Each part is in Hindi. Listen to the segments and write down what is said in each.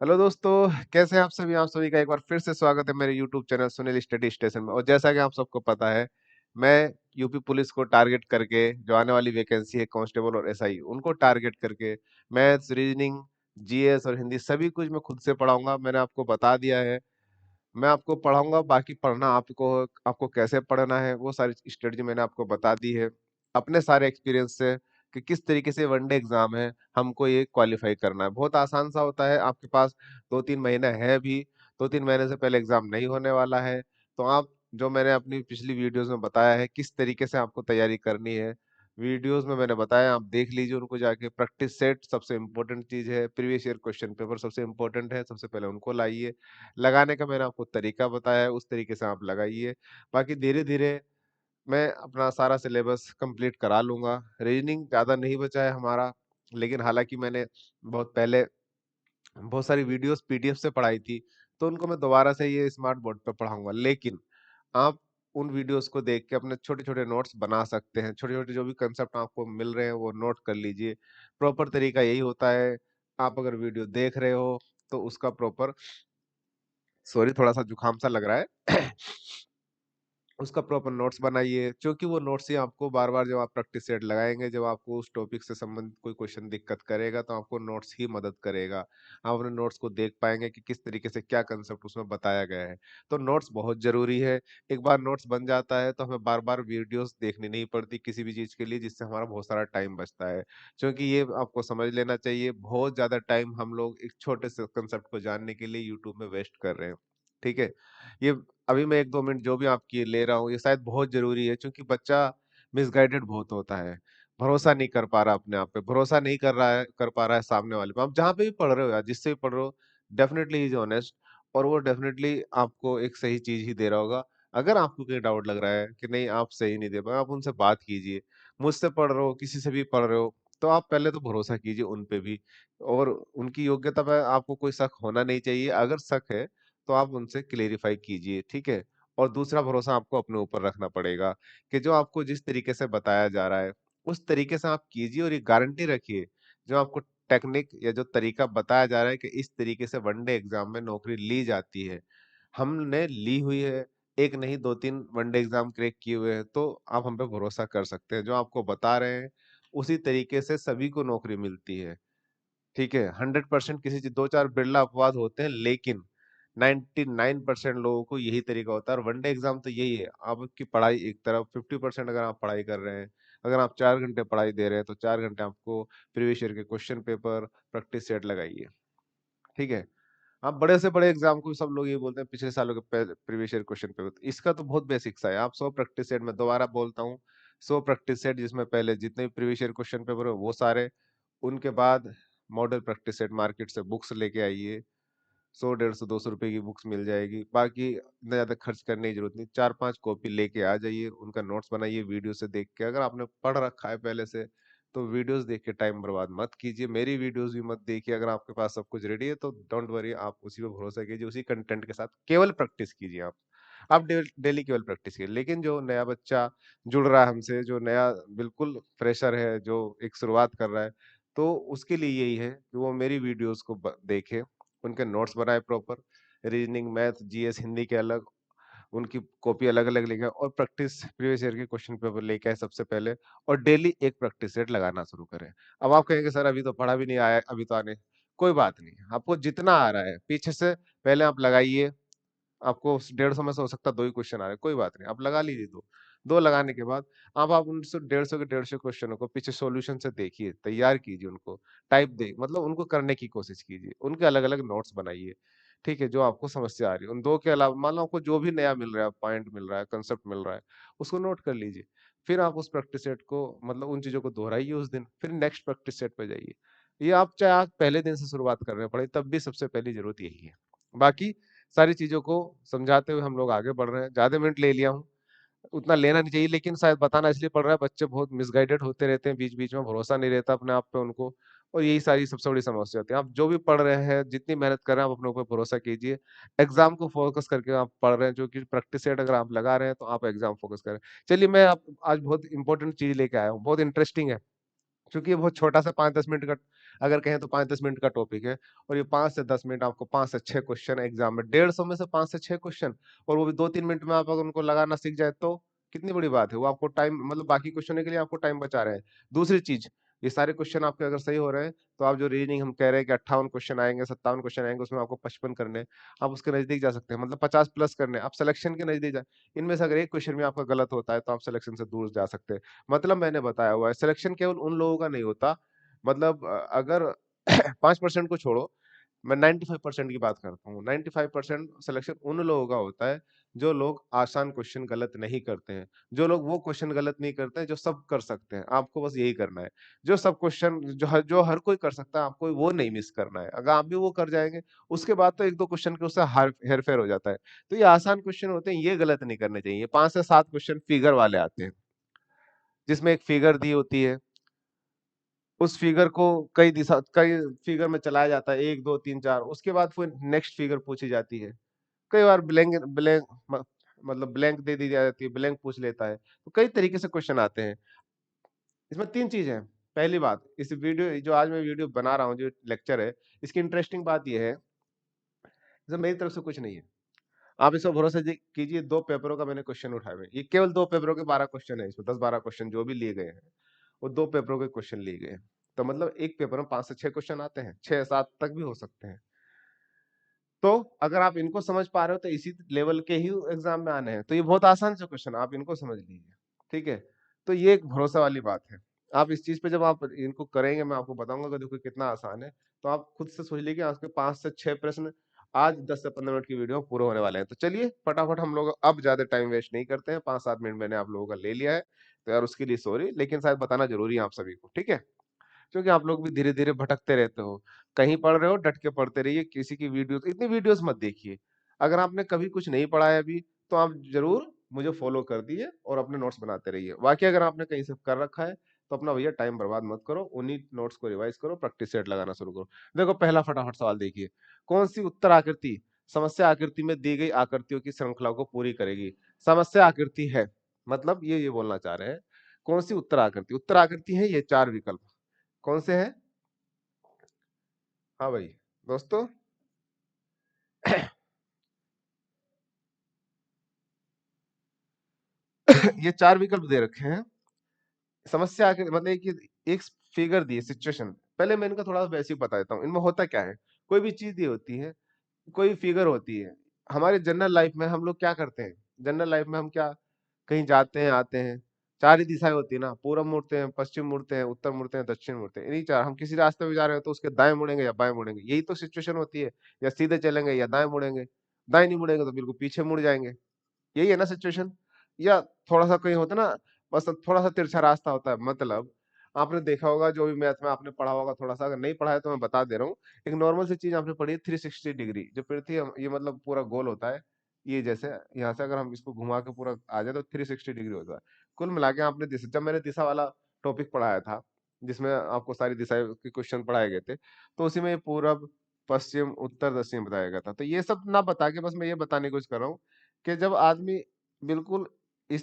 हेलो दोस्तों, कैसे हैं आप सभी? आप सभी का एक बार फिर से स्वागत है मेरे YouTube channel Sunil study station में। और जैसा कि आप सबको पता है, मैं यूपी पुलिस को टारगेट करके जो आने वाली वैकेंसी है कांस्टेबल और एसआई, उनको टारगेट करके मैथ्स, रीजनिंग, जीएस और हिंदी सभी कुछ मैं खुद से पढ़ाऊंगा। मैंने आपको बता दिया है, मैं आपको पढ़ाऊंगा। बाकी पढ़ना आपको आपको कैसे पढ़ना है वो सारी स्ट्रेटजी मैंने आपको बता दी है अपने सारे एक्सपीरियंस से, कि किस तरीके से वनडे एग्जाम है हमको ये क्वालिफाई करना है। बहुत आसान सा होता है। आपके पास 2-3 महीने है भी, 2-3 महीने से पहले एग्जाम नहीं होने वाला है। तो आप, जो मैंने अपनी पिछली वीडियोस में बताया है किस तरीके से आपको तैयारी करनी है, वीडियोस में मैंने बताया, आप देख लीजिए उनको जाके। प्रैक्टिस सेट सबसे इम्पोर्टेंट चीज है, प्रीवियस ईयर क्वेश्चन पेपर सबसे इम्पोर्टेंट है, सबसे पहले उनको लाइए। लगाने का मैंने आपको तरीका बताया है, उस तरीके से आप लगाइए। बाकी धीरे धीरे मैं अपना सारा सिलेबस कंप्लीट करा लूंगा। रीजनिंग ज़्यादा नहीं बचा है हमारा, लेकिन हालांकि मैंने बहुत पहले बहुत सारी वीडियोस पीडीएफ से पढ़ाई थी, तो उनको मैं दोबारा से ये स्मार्ट बोर्ड पे पढ़ाऊंगा। लेकिन आप उन वीडियोस को देख के अपने छोटे छोटे नोट्स बना सकते हैं। छोटे छोटे जो भी कंसेप्ट आपको मिल रहे हैं वो नोट कर लीजिए। प्रॉपर तरीका यही होता है, आप अगर वीडियो देख रहे हो तो उसका प्रॉपर, सॉरी थोड़ा सा जुकाम सा लग रहा है उसका प्रॉपर नोट्स बनाइए, क्योंकि वो नोट्स ही आपको बार बार जब आप प्रैक्टिस सेट लगाएंगे, जब आपको उस टॉपिक से संबंधित कोई क्वेश्चन दिक्कत करेगा तो आपको नोट्स ही मदद करेगा। आप अपने नोट्स को देख पाएंगे कि किस तरीके से क्या कंसेप्ट उसमें बताया गया है। तो नोट्स बहुत जरूरी है। एक बार नोट्स बन जाता है तो हमें बार बार वीडियोस देखनी नहीं पड़ती किसी भी चीज के लिए, जिससे हमारा बहुत सारा टाइम बचता है। क्योंकि ये आपको समझ लेना चाहिए, बहुत ज्यादा टाइम हम लोग एक छोटे से कंसेप्ट को जानने के लिए यूट्यूब में वेस्ट कर रहे हैं। ठीक है, ये अभी मैं 1-2 मिनट जो भी आपकी ले रहा हूँ ये शायद बहुत जरूरी है, क्योंकि बच्चा मिसगाइडेड बहुत होता है। भरोसा नहीं कर पा रहा अपने आप पे, भरोसा नहीं कर पा रहा है सामने वाले पे। आप जहाँ पे भी पढ़ रहे हो या जिससे भी पढ़ रहे हो, डेफिनेटली इज ऑनेस्ट, और वो डेफिनेटली आपको एक सही चीज ही दे रहा होगा। अगर आपको कहीं डाउट लग रहा है कि नहीं आप सही नहीं दे पाए, आप उनसे बात कीजिए। मुझसे पढ़ रहे हो, किसी से भी पढ़ रहे हो, तो आप पहले तो भरोसा कीजिए उन पे भी। और उनकी योग्यता पे आपको कोई शक होना नहीं चाहिए। अगर शक है तो आप उनसे क्लेरिफाई कीजिए, ठीक है। और दूसरा, भरोसा आपको अपने ऊपर रखना पड़ेगा कि जो आपको जिस तरीके से बताया जा रहा है उस तरीके से आप कीजिए। और ये गारंटी रखिए, जो आपको टेक्निक या जो तरीका बताया जा रहा है कि इस तरीके से वनडे एग्जाम में नौकरी ली जाती है, हमने ली हुई है। एक नहीं 2-3 वनडे एग्जाम क्रैक किए हुए हैं, तो आप हम पे भरोसा कर सकते हैं। जो आपको बता रहे हैं उसी तरीके से सभी को नौकरी मिलती है। ठीक है, 100% किसी चीज, दो चार बिरला अपवाद होते हैं, लेकिन 99% लोगों को यही तरीका होता है। और वनडे एग्जाम तो यही है, आपकी पढ़ाई एक तरफ 50% अगर आप पढ़ाई कर रहे हैं, अगर आप 4 घंटे पढ़ाई दे रहे हैं तो 4 घंटे आपको प्रीवियस ईयर के क्वेश्चन पेपर प्रैक्टिस सेट लगाइए। ठीक है, आप बड़े से बड़े एग्जाम को सब लोग ये बोलते हैं पिछले सालों के प्रीवियस ईयर क्वेश्चन पेपर, इसका तो बहुत बेसिक सा है। आप 100 प्रैक्टिस सेट, में दोबारा बोलता हूँ, 100 प्रैक्टिस सेट जिसमें पहले जितने प्रीवियस ईयर क्वेश्चन पेपर है वो सारे, उनके बाद मॉडल प्रैक्टिस सेट मार्केट से बुक्स लेके आइए। 100, 150, 200 रुपए की बुक्स मिल जाएगी। बाकी इतना ज्यादा खर्च करने की जरूरत नहीं, 4-5 कॉपी लेके आ जाइए, उनका नोट्स बनाइए वीडियो से देख के। अगर आपने पढ़ रखा है पहले से तो वीडियोस देख के टाइम बर्बाद मत कीजिए। मेरी वीडियोस भी मत देखिए। अगर आपके पास सब कुछ रेडी है तो डोंट वरी, आप उसी पे भरोसा कीजिए, उसी कंटेंट के साथ केवल प्रैक्टिस कीजिए। आप डेली केवल प्रैक्टिस कीजिए। लेकिन जो नया बच्चा जुड़ रहा है हमसे, जो नया बिल्कुल फ्रेशर है, जो एक शुरुआत कर रहा है, तो उसके लिए यही है कि वो मेरी वीडियोस को देखे, उनके नोट्स बनाए proper, reasoning, math, GS, Hindi के अलग, उनकी कॉपी अलग अलग लेके आए, और प्रैक्टिस प्रीवियस ईयर के क्वेश्चन पेपर लेके आए सबसे पहले। और डेली एक प्रैक्टिस सेट लगाना शुरू करें। अब आप कहेंगे सर अभी तो पढ़ा भी नहीं आया, अभी तो आने, कोई बात नहीं, आपको जितना आ रहा है पीछे से पहले आप लगाइए। आपको 150 में से हो सकता है 2 ही क्वेश्चन आ रहे हैं, कोई बात नहीं, आप लगा लीजिए दो। दो लगाने के बाद अब आप उन 150 के 150 क्वेश्चनों को पीछे सॉल्यूशन से देखिए, तैयार कीजिए उनको, टाइप दे मतलब उनको करने की कोशिश कीजिए, उनके अलग अलग नोट्स बनाइए। ठीक है, जो आपको समस्या आ रही है उन दो के अलावा, मान लो आपको जो भी नया मिल रहा है, पॉइंट मिल रहा है, कंसेप्ट मिल रहा है, उसको नोट कर लीजिए। फिर आप उस प्रैक्टिस सेट को, मतलब उन चीजों को दोहराइए उस दिन, फिर नेक्स्ट प्रैक्टिस सेट पे जाइए। ये आप चाहे आज पहले दिन से शुरुआत करने पड़े तब भी सबसे पहली जरूरत यही है। बाकी सारी चीजों को समझाते हुए हम लोग आगे बढ़ रहे हैं। ज्यादा मिनट ले लिया हूँ, उतना लेना नहीं चाहिए, लेकिन शायद बताना इसलिए पड़ रहा है, बच्चे बहुत मिसगाइडेड होते रहते हैं, बीच बीच में भरोसा नहीं रहता अपने आप पे उनको। और यही सारी सबसे बड़ी समस्या होती है। आप जो भी पढ़ रहे हैं, जितनी मेहनत कर रहे हैं, आप अपने ऊपर भरोसा कीजिए। एग्जाम को फोकस करके आप पढ़ रहे हैं, जो कि प्रैक्टिस सेट अगर आप लगा रहे हैं तो आप एग्जाम फोकस करें। चलिए, मैं आप आज बहुत इंपॉर्टेंट चीज लेके आया हूँ, बहुत इंटरेस्टिंग है, क्योंकि ये बहुत छोटा सा 5-10 मिनट का अगर कहें तो 5-10 मिनट का टॉपिक है, और ये 5 से 10 मिनट आपको 5 से 6 क्वेश्चन एग्जाम में, 150 में से 5 से 6 क्वेश्चन, और वो भी 2-3 मिनट में आप अगर उनको लगाना सीख जाए तो कितनी बड़ी बात है। वो आपको टाइम, मतलब बाकी क्वेश्चनों के लिए आपको टाइम बचा रहे हैं। दूसरी चीज, ये सारे क्वेश्चन आपके अगर सही हो रहे हैं, तो आप जो रीजनिंग हम कह रहे हैं कि 58 क्वेश्चन आएंगे, 57 क्वेश्चन आएंगे, उसमें आपको 55 करने हैं, आप उसके नजदीक जा सकते हैं, मतलब 50 प्लस करने हैं, आप सिलेक्शन के नजदीक जाए। इनमें से अगर एक क्वेश्चन में आपका गलत होता है तो आप सिलेक्शन से दूर जा सकते हैं। मतलब मैंने बताया हुआ है, सिलेक्शन केवल उन लोगों का नहीं होता, मतलब अगर 5% को छोड़ो, मैं 95% की बात करता हूँ। 95% सिलेक्शन उन लोगों का होता है जो लोग आसान क्वेश्चन गलत नहीं करते हैं, जो लोग वो क्वेश्चन गलत नहीं करते हैं जो सब कर सकते हैं। आपको बस यही करना है, जो सब क्वेश्चन जो हर कोई कर सकता है, आपको वो नहीं मिस करना है। अगर आप भी वो कर जाएंगे, उसके बाद तो एक दो क्वेश्चन के उससे हेर फेर हो जाता है। तो ये आसान क्वेश्चन होते हैं, ये गलत नहीं करने चाहिए। 5 से 7 क्वेश्चन फिगर वाले आते हैं, जिसमें एक फिगर दी होती है, उस फिगर को कई फिगर में चलाया जाता है, 1 2 3 4, उसके बाद फिर नेक्स्ट फिगर पूछी जाती है। कई बार ब्लैंक ब्लैंक मतलब ब्लैंक दे दी जाती है, ब्लैंक पूछ लेता है। तो कई तरीके से क्वेश्चन आते हैं। इसमें 3 चीज है। पहली बात, इस वीडियो जो आज मैं वीडियो बना रहा हूँ, जो लेक्चर है, इसकी इंटरेस्टिंग बात यह है, जब मेरी तरफ से कुछ नहीं है, आप इसको भरोसा कीजिए, 2 पेपरों का मैंने क्वेश्चन उठाए हुए हैं। ये केवल 2 पेपरों के 12 क्वेश्चन है, इसमें 10-12 क्वेश्चन जो भी लिए गए हैं, वो 2 पेपरों के क्वेश्चन लिए गए हैं। तो मतलब एक पेपर में 5 से 6 क्वेश्चन आते हैं, 6-7 तक भी हो सकते हैं। तो अगर आप इनको समझ पा रहे हो तो इसी लेवल के ही एग्जाम में आने हैं। तो ये बहुत आसान से क्वेश्चन, आप इनको समझ लीजिए, ठीक है। तो ये एक भरोसा वाली बात है। आप इस चीज पे जब आप इनको करेंगे, मैं आपको बताऊंगा कि देखो कितना आसान है। तो आप खुद से सोच लीजिए कि आपके 5 से 6 प्रश्न आज 10 से 15 मिनट की वीडियो में पूरे होने वाले हैं। तो चलिए फटाफट हम लोग अब ज्यादा टाइम वेस्ट नहीं करते हैं, 5-7 मिनट मैंने आप लोगों का ले लिया है, तो यार उसके लिए सॉरी, लेकिन शायद बताना जरूरी है आप सभी को, ठीक है। क्योंकि आप लोग भी धीरे धीरे भटकते रहते हो, कहीं पढ़ रहे हो डट के पढ़ते रहिए, किसी की वीडियो, इतनी वीडियोस मत देखिए। अगर आपने कभी कुछ नहीं पढ़ा है अभी, तो आप जरूर मुझे फॉलो कर दिए और अपने नोट्स बनाते रहिए। बाकी अगर आपने कहीं से कर रखा है, तो अपना भैया टाइम बर्बाद मत करो, उन्हीं नोट्स को रिवाइज करो, प्रैक्टिस सेट लगाना शुरू करो। देखो पहला फटाफट सवाल देखिए, कौन सी उत्तर आकृति समस्या आकृति में दी गई आकृतियों की श्रृंखला को पूरी करेगी। समस्या आकृति है, मतलब ये बोलना चाह रहे हैं, कौन सी उत्तर आकृति, उत्तर आकृति है ये 4 विकल्प, कौन से हैं? हाँ भाई दोस्तों, ये 4 विकल्प दे रखे हैं। समस्या के मतलब कि एक फिगर दी है, सिचुएशन। पहले मैं इनका थोड़ा बेसिक बता देता हूँ, इनमें होता क्या है। कोई भी चीज दी होती है, कोई फिगर होती है, हमारे जनरल लाइफ में हम लोग क्या करते हैं, जनरल लाइफ में हम क्या, कहीं जाते हैं आते हैं, 4 ही दिशाएं होती है ना, पूरब मुड़ते हैं, पश्चिम मुड़ते हैं, उत्तर मुड़ते हैं, दक्षिण मुड़ते हैं, इन्हीं 4। हम किसी रास्ते में जा रहे हैं तो उसके दाएं मुड़ेंगे या बाएं मुड़ेंगे, यही तो सिचुएशन होती है। या सीधे चलेंगे या दाएं मुड़ेंगे, दाएं नहीं मुड़ेंगे तो बिल्कुल पीछे मुड़ जाएंगे, यही है ना सिचुएशन। या थोड़ा सा कहीं होता है ना, बस थोड़ा सा तिरछा रास्ता होता है, मतलब आपने देखा होगा, जो भी मैथ में आपने पढ़ा होगा थोड़ा सा, अगर नहीं पढ़ा है तो मैं बता दे रहा हूँ। एक नॉर्मल सी चीज आपने पढ़ी है, 360 डिग्री, जो पृथ्वी ये मतलब पूरा गोल होता है, ये जैसे यहाँ से अगर हम इसको घुमा के पूरा आ जाए तो 360 डिग्री होता है। कुल मिला के आपने दिशा, जब मैंने दिशा वाला टॉपिक पढ़ाया था, जिसमें आपको सारी दिशाएं के क्वेश्चन पढ़ाए गए थे, तो उसी में पूरब पश्चिम उत्तर दक्षिण बताया गया था। तो ये सब ना बता के बस मैं ये बताने की कोशिश कर रहा हूँ कि जब आदमी बिल्कुल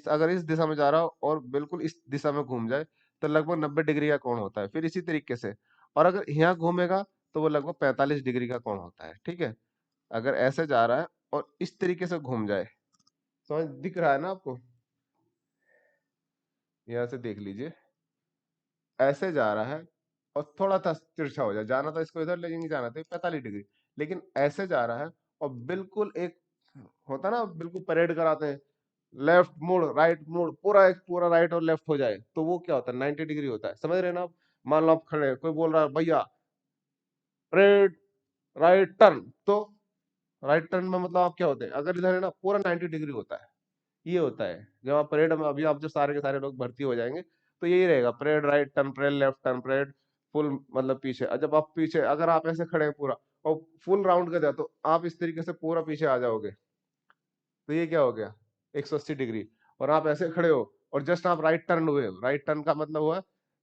अगर इस दिशा में जा रहा हो और बिल्कुल इस दिशा में घूम जाए, तो लगभग 90 डिग्री का कोण होता है। फिर इसी तरीके से, और अगर यहाँ घूमेगा तो वो लगभग 45 डिग्री का कोण होता है, ठीक है। अगर ऐसे जा रहा है और इस तरीके से घूम जाए, समझ दिख रहा है ना आपको, यहाँ से देख लीजिए, ऐसे जा रहा है और थोड़ा सा तिरछा हो जाए, जाना था इसको इधर लेकिन जाना था 45 डिग्री, लेकिन ऐसे जा रहा है और बिल्कुल एक होता ना, बिल्कुल परेड कराते हैं, लेफ्ट मुड़ राइट मुड़, पूरा एक पूरा राइट और लेफ्ट हो जाए, तो वो क्या होता है, 90 डिग्री होता है। समझ रहे हैं ना आप। मान लो आप खड़े हैं, कोई बोल रहा है भैया रेड राइट टर्न, तो राइट टर्न में मतलब आप क्या होते हैं, अगर इधर है ना पूरा 90 डिग्री होता है। ये होता है जब आप परेड में, अभी आप जो सारे के सारे लोग भर्ती हो जाएंगे, तो यही रहेगा, parade right turn, parade left turn, parade full मतलब पीछे। और जब आप पीछे, अगर आप ऐसे खड़े हैं पूरा और फुल राउंड कर दिया, तो आप इस तरीके से पूरा पीछे आ जाओगे, तो ये क्या हो गया, 180 डिग्री। और आप ऐसे खड़े हो और जस्ट आप राइट टर्न हुए हो, राइट टर्न का मतलब हुआ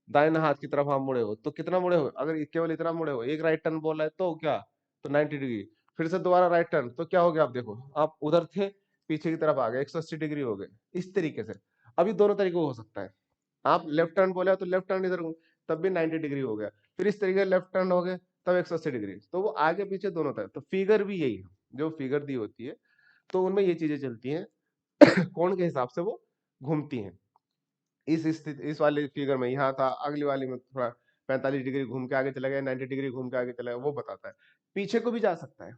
दाहिने हाथ की तरफ आप मुड़े हो, तो कितना मुड़े हो, अगर केवल इतना मुड़े हो, एक राइट टर्न बोल रहा है तो क्या, तो 90 डिग्री। फिर से दोबारा राइट टर्न, तो क्या हो गया, आप देखो आप उधर थे, पीछे की तरफ आ गए, 180 डिग्री हो गए, इस तरीके से। अभी दोनों तरीके हो सकता है, आप लेफ्ट टर्न बोले तो लेफ्ट टर्न इधर, तब भी 90 डिग्री हो गया। फिर इस तरीके लेफ्ट टर्न हो गए तब 180 डिग्री, तो वो आगे पीछे दोनों तरफ। तो फिगर भी यही है, जो फिगर दी होती है तो उनमें ये चीजें चलती हैं। कोण के हिसाब से वो घूमती हैं। इस स्थिति, इस वाले फिगर में यहाँ था, अगली वाली में थोड़ा 45 डिग्री घूम के आगे चला गया, 90 डिग्री घूम के आगे चला गया, वो बताता है। पीछे को भी जा सकता है,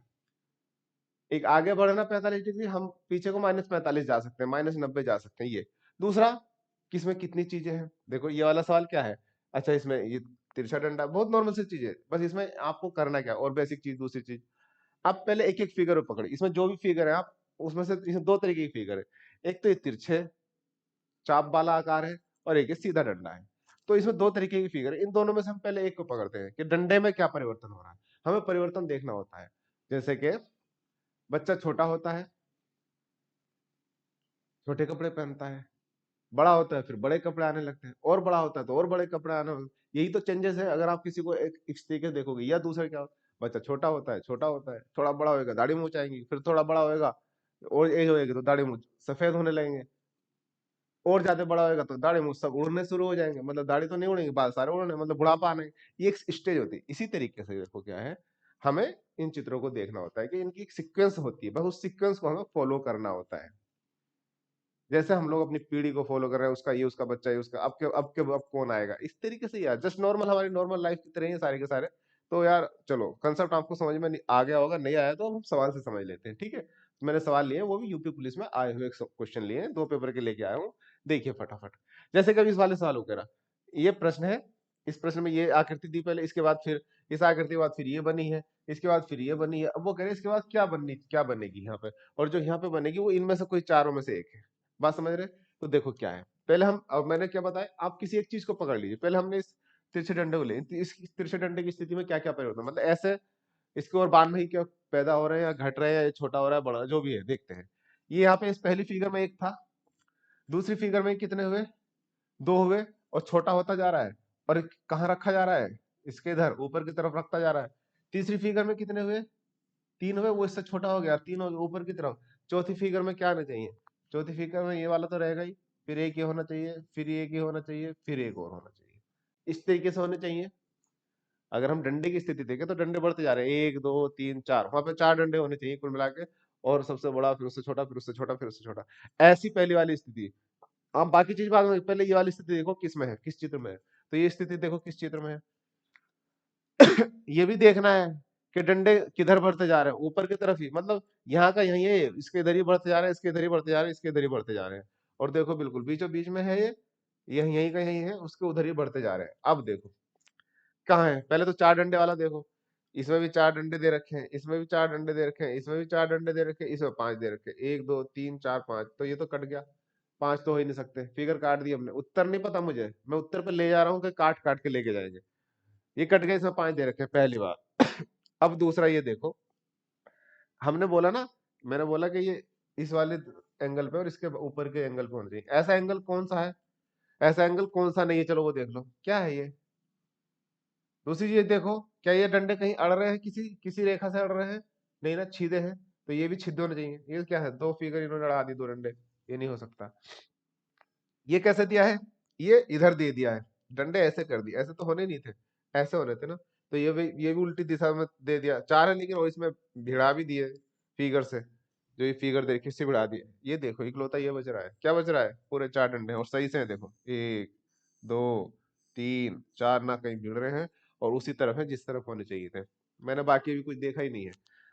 एक आगे बढ़ना 45 डिग्री, हम पीछे को -45 जा सकते हैं, -90 जा सकते हैं। ये दूसरा, किसमें कितनी चीजें हैं। देखो ये वाला सवाल क्या है, अच्छा इसमें ये तिरछा डंडा, बहुत नॉर्मल सी चीज है, बस इसमें आपको करना क्या, और बेसिक चीज, दूसरी चीज, आप पहले एक एक फिगर पकड़े, इसमें जो भी फिगर है आप उसमें से, इसमें दो तरीके की फिगर है, एक तो ये तिरछे चाप वाला आकार है, और एक ये सीधा डंडा है। तो इसमें दो तरीके की फिगर है, इन दोनों में से हम पहले एक को पकड़ते हैं कि डंडे में क्या परिवर्तन हो रहा है। हमें परिवर्तन देखना होता है, जैसे कि बच्चा छोटा होता है, छोटे कपड़े पहनता है, बड़ा होता है फिर बड़े कपड़े आने लगते हैं, और बड़ा होता है तो और बड़े कपड़े आने लगते हैं। यही तो चेंजेस है, अगर आप किसी को एक इस तरीके से देखोगे। या दूसरा क्या, बच्चा छोटा होता है, छोटा होता है, थोड़ा बड़ा होएगा दाढ़ी मूंछ आएंगी, फिर थोड़ा बड़ा होएगा और एज होएगी तो दाढ़ी मूंछ सफेद होने लगेंगे, और ज्यादा बड़ा होएगा तो दाढ़ी मूंछ सब उड़ने शुरू हो जाएंगे, मतलब दाढ़ी तो नहीं उड़ेंगे, बाल सारे उड़ने, मतलब बुढ़ापा आने। ये एक स्टेज होती है। इसी तरीके से देखो क्या है, हमें इन चित्रों को देखना होता है कि इनकी एक सीक्वेंस होती है, बस उस सीक्वेंस को हमें फॉलो करना होता है। जैसे हम लोग अपनी पीढ़ी को फॉलो कर रहे हैं, उसका ये उसका बच्चा, ये उसका, अब कौन आएगा, इस तरीके से यार, जस्ट नॉर्मल हमारी नॉर्मल लाइफ की तरह ही है सारे के सारे। तो यार चलो, कंसेप्ट आपको समझ में आ गया होगा, नहीं आया तो हम सवाल से समझ लेते हैं, ठीक है। तो मैंने सवाल लिए, वो भी यूपी पुलिस में आए हुए क्वेश्चन लिए, 2 पेपर के लेके आया हूँ। देखिए फटाफट, जैसे कभी इस वाले सवाल हो कह रहा, ये प्रश्न है, इस प्रश्न में ये आकृति दी पहले, इसके बाद फिर इस आकृति के बाद फिर ये बनी है, इसके बाद फिर ये बनी है, अब वो कह रहे हैं इसके बाद क्या बनेगी यहाँ पे, और जो यहाँ पे बनेगी वो इनमें से कोई चारों में से एक है। बात समझ रहे। तो देखो क्या है, पहले हम, अब मैंने क्या बताया, आप किसी एक चीज को पकड़ लीजिए। पहले हमने इस तिरछे डंडे को ले, इस तिरछे डंडे की स्थिति में क्या क्या परिवर्तन, मतलब ऐसे इसके और बांध में ही क्या पैदा हो रहे हैं, या घट रहे हैं, या छोटा हो रहा है, बड़ा, जो भी है देखते हैं। ये यहाँ पे इस पहली फिगर में एक था, दूसरी फिगर में कितने हुए, दो हुए, और छोटा होता जा रहा है, और कहाँ रखा जा रहा है, इसके इधर ऊपर की तरफ रखता जा रहा है। तीसरी फिगर में कितने हुए, तीन हुए, वो इससे छोटा हो गया, तीन हो गए ऊपर की तरफ। चौथी फिगर में क्या आना चाहिए, चौथी फिगर में ये वाला तो रहेगा ही, फिर एक ये होना चाहिए, फिर एक ये होना चाहिए, फिर एक और होना चाहिए, इस तरीके से होने चाहिए। अगर हम डंडे की स्थिति देखें तो डंडे बढ़ते जा रहे हैं, एक दो तीन चार, वहां पे चार डंडे होने चाहिए कुल मिला के, और सबसे बड़ा, फिर उससे छोटा, फिर उससे छोटा, फिर उससे छोटा, ऐसी पहली वाली स्थिति। आप बाकी चीज बाद में, पहले ये वाली स्थिति देखो किस में है, किस चित्र में है। तो ये स्थिति देखो किस चित्र में है। ये भी देखना है कि डंडे किधर बढ़ते जा रहे हैं, ऊपर की तरफ ही, मतलब यहाँ का यही है, इसके इधर ही बढ़ते जा रहे हैं, इसके इधर ही बढ़ते जा रहे हैं, इसके इधर ही बढ़ते जा रहे हैं। और देखो बिल्कुल बीचों बीच में है ये, यही का यही है, उसके उधर ही बढ़ते जा रहे हैं। अब देखो कहाँ है, पहले तो चार डंडे वाला देखो, इसमें भी चार डंडे दे रखे हैं, इसमें भी चार डंडे दे रखे हैं, इसमें भी चार डंडे दे रखे हैं, इसमें पांच दे रखे हैं, एक दो तीन चार पांच, तो ये तो कट गया, पांच तो हो ही नहीं सकते, फिगर काट दी हमने। उत्तर नहीं पता मुझे, मैं उत्तर पे ले जा रहा हूँ कि काट काट के लेके जाएंगे। ये कट गए, इसमें पांच दे रखे हैं, पहली बार। अब दूसरा ये देखो, हमने बोला ना, मैंने बोला कि ये इस वाले एंगल पे और इसके ऊपर के एंगल पे होना चाहिए। ऐसा एंगल कौन सा है, ऐसा एंगल कौन सा नहीं है, चलो वो देख लो क्या है ये। दूसरी चीज देखो, क्या ये डंडे कहीं अड़ रहे हैं, किसी किसी रेखा से अड़ रहे हैं, नहीं ना, छीदे हैं, तो ये भी छिद्र होने चाहिए। ये क्या है, दो फिगर इन्होंने अड़ा दी, दो डंडे, ये नहीं हो सकता। ये कैसे दिया है, ये इधर दे दिया है, डंडे ऐसे कर दिए, ऐसे तो होने नहीं थे, ऐसे होने थे ना। तो ये भी उल्टी दिशा में दे दिया, चार है लेकिन वो इसमें भिड़ा भी दिए फिगर से, जो ये फिगर देखिए इससे भिड़ा दिए। ये देखो इकलौता ये बच रहा है, क्या बच रहा है, पूरे चार डंडे, और सही से हैं, देखो एक दो तीन चार, ना कहीं भिड़ रहे हैं, और उसी तरफ है जिस तरफ होने चाहिए थे। मैंने बाकी भी कुछ देखा ही नहीं है।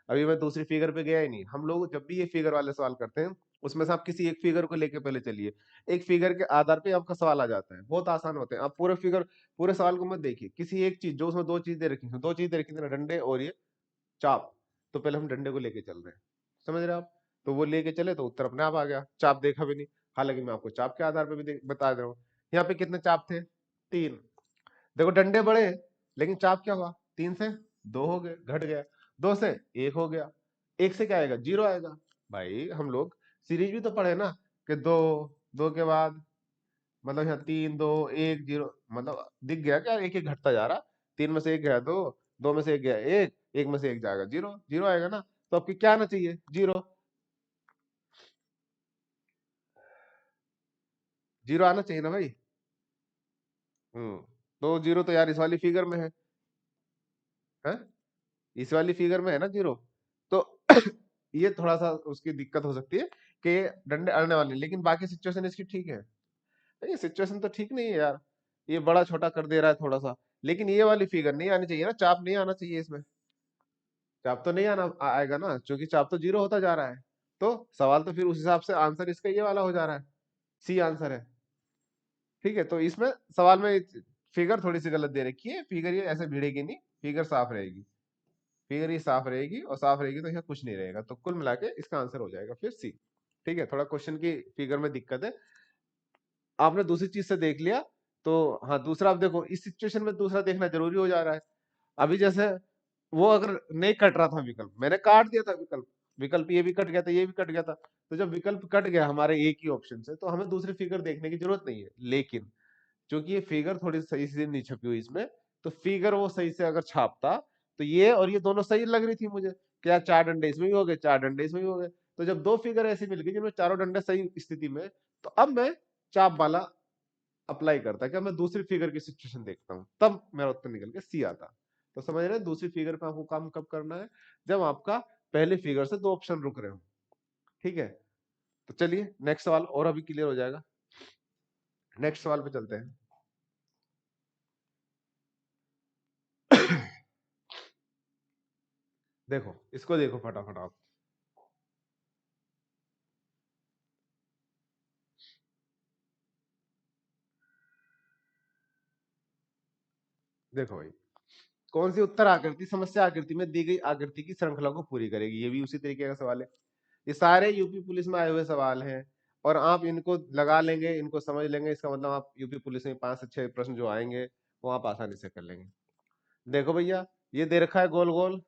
अभी मैं दूसरी फिगर पे गया ही नहीं। हम लोग जब भी ये फिगर वाले सवाल करते हैं, उसमें से आप किसी एक फिगर को लेके पहले चलिए, एक फिगर के आधार पे आपका सवाल आ जाता है, बहुत आसान होते हैं। आप पूरे फिगर, पूरे सवाल को मत देखिए, किसी एक चीज, जो उसमें दो चीज दे रखी है, दो चीज दे रखी थी ना, डंडे और ये चाप, तो पहले हम डंडे को लेके चल रहे हैं, समझ रहे हो आप। तो वो लेके चले तो उत्तर अपने आप आ गया, चाप देखा भी नहीं। हालांकि मैं आपको चाप के आधार पर भी बता दे रहा हूँ। यहाँ पे कितने चाप थे, तीन। देखो डंडे बड़े, लेकिन चाप क्या हुआ, तीन से दो हो गए, घट गया, दो से एक हो गया, एक से क्या आएगा, जीरो आएगा। भाई हम लोग सीरीज भी तो पढ़े ना, कि दो, दो के बाद, मतलब यहाँ तीन दो एक जीरो, मतलब दिख गया क्या, एक एक घटता जा रहा, तीन में से एक गया दो, दो में से एक गया एक, एक में से एक जाएगा जीरो, जीरो आएगा ना। तो आपकी क्या आना चाहिए, जीरो, जीरो आना चाहिए ना भाई। हम्म। तो जीरो तो यार इस वाली फिगर में है, है, इस वाली फिगर में है ना 0, तो ये थोड़ा सा उसकी दिक्कत हो सकती है कि डंडे अड़ने वाले, लेकिन बाकी सिचुएशन इसकी ठीक है। ये सिचुएशन तो ठीक नहीं है यार, ये बड़ा छोटा कर दे रहा है थोड़ा सा, लेकिन ये वाली फिगर नहीं आनी चाहिए ना, चाप नहीं आना चाहिए इसमें, चाप तो नहीं आएगा ना, क्योंकि चाप तो 0 होता जा रहा है। तो सवाल तो फिर उस हिसाब से आंसर इसका ये वाला हो जा रहा है, सी आंसर है। ठीक है, तो इसमें सवाल में फिगर थोड़ी सी गलत दे रखी है, फिगर ये ऐसे भिड़ेगी नहीं, फिगर साफ रहेगी, फिगर ये साफ रहेगी, और साफ रहेगी तो यहाँ कुछ नहीं रहेगा, तो कुल मिला के इसका आंसर हो जाएगा फिर सी। ठीक है, थोड़ा क्वेश्चन की फिगर में दिक्कत है, आपने दूसरी चीज से देख लिया। तो हाँ, दूसरा आप देखो, इस सिचुएशन में दूसरा देखना जरूरी हो जा रहा है। अभी जैसे वो अगर नहीं कट रहा था विकल्प, मैंने काट दिया था विकल्प, विकल्प ये भी कट गया था, ये भी कट गया था, तो जब विकल्प कट गया हमारे एक ही ऑप्शन से, तो हमें दूसरी फिगर देखने की जरूरत नहीं है। लेकिन क्योंकि ये फिगर थोड़ी सही से नहीं छपी हुई इसमें, तो फिगर वो सही से अगर छापता, तो ये और ये दोनों सही लग रही थी मुझे, कि यार 4 डंडे इसमें भी हो गए, 4 डंडे इसमें भी हो गए। तो जब दो फिगर ऐसी मिल गई जिनमें चारों डंडे सही स्थिति में, तो अब मैं चाप वाला अप्लाई करता, क्या मैं दूसरी फिगर की सिचुएशन देखता हूँ, तब मेरा उत्तर निकल के सी आता। तो समझ रहे हैं, दूसरी फिगर पे आपको काम कब करना है, जब आपका पहली फिगर से दो ऑप्शन रुक रहे हो। ठीक है, तो चलिए नेक्स्ट सवाल और अभी क्लियर हो जाएगा, नेक्स्ट सवाल पे चलते हैं। देखो इसको देखो फटाफट आप, देखो भाई, कौन सी उत्तर आकृति समस्या आकृति में दी गई आकृति की श्रृंखला को पूरी करेगी, ये भी उसी तरीके का सवाल है। ये सारे यूपी पुलिस में आए हुए सवाल हैं, और आप इनको लगा लेंगे, इनको समझ लेंगे, इसका मतलब आप यूपी पुलिस में 5 से 6 प्रश्न जो आएंगे वो आप आसानी से कर लेंगे। देखो भैया, ये दे रखा है गोल गोल,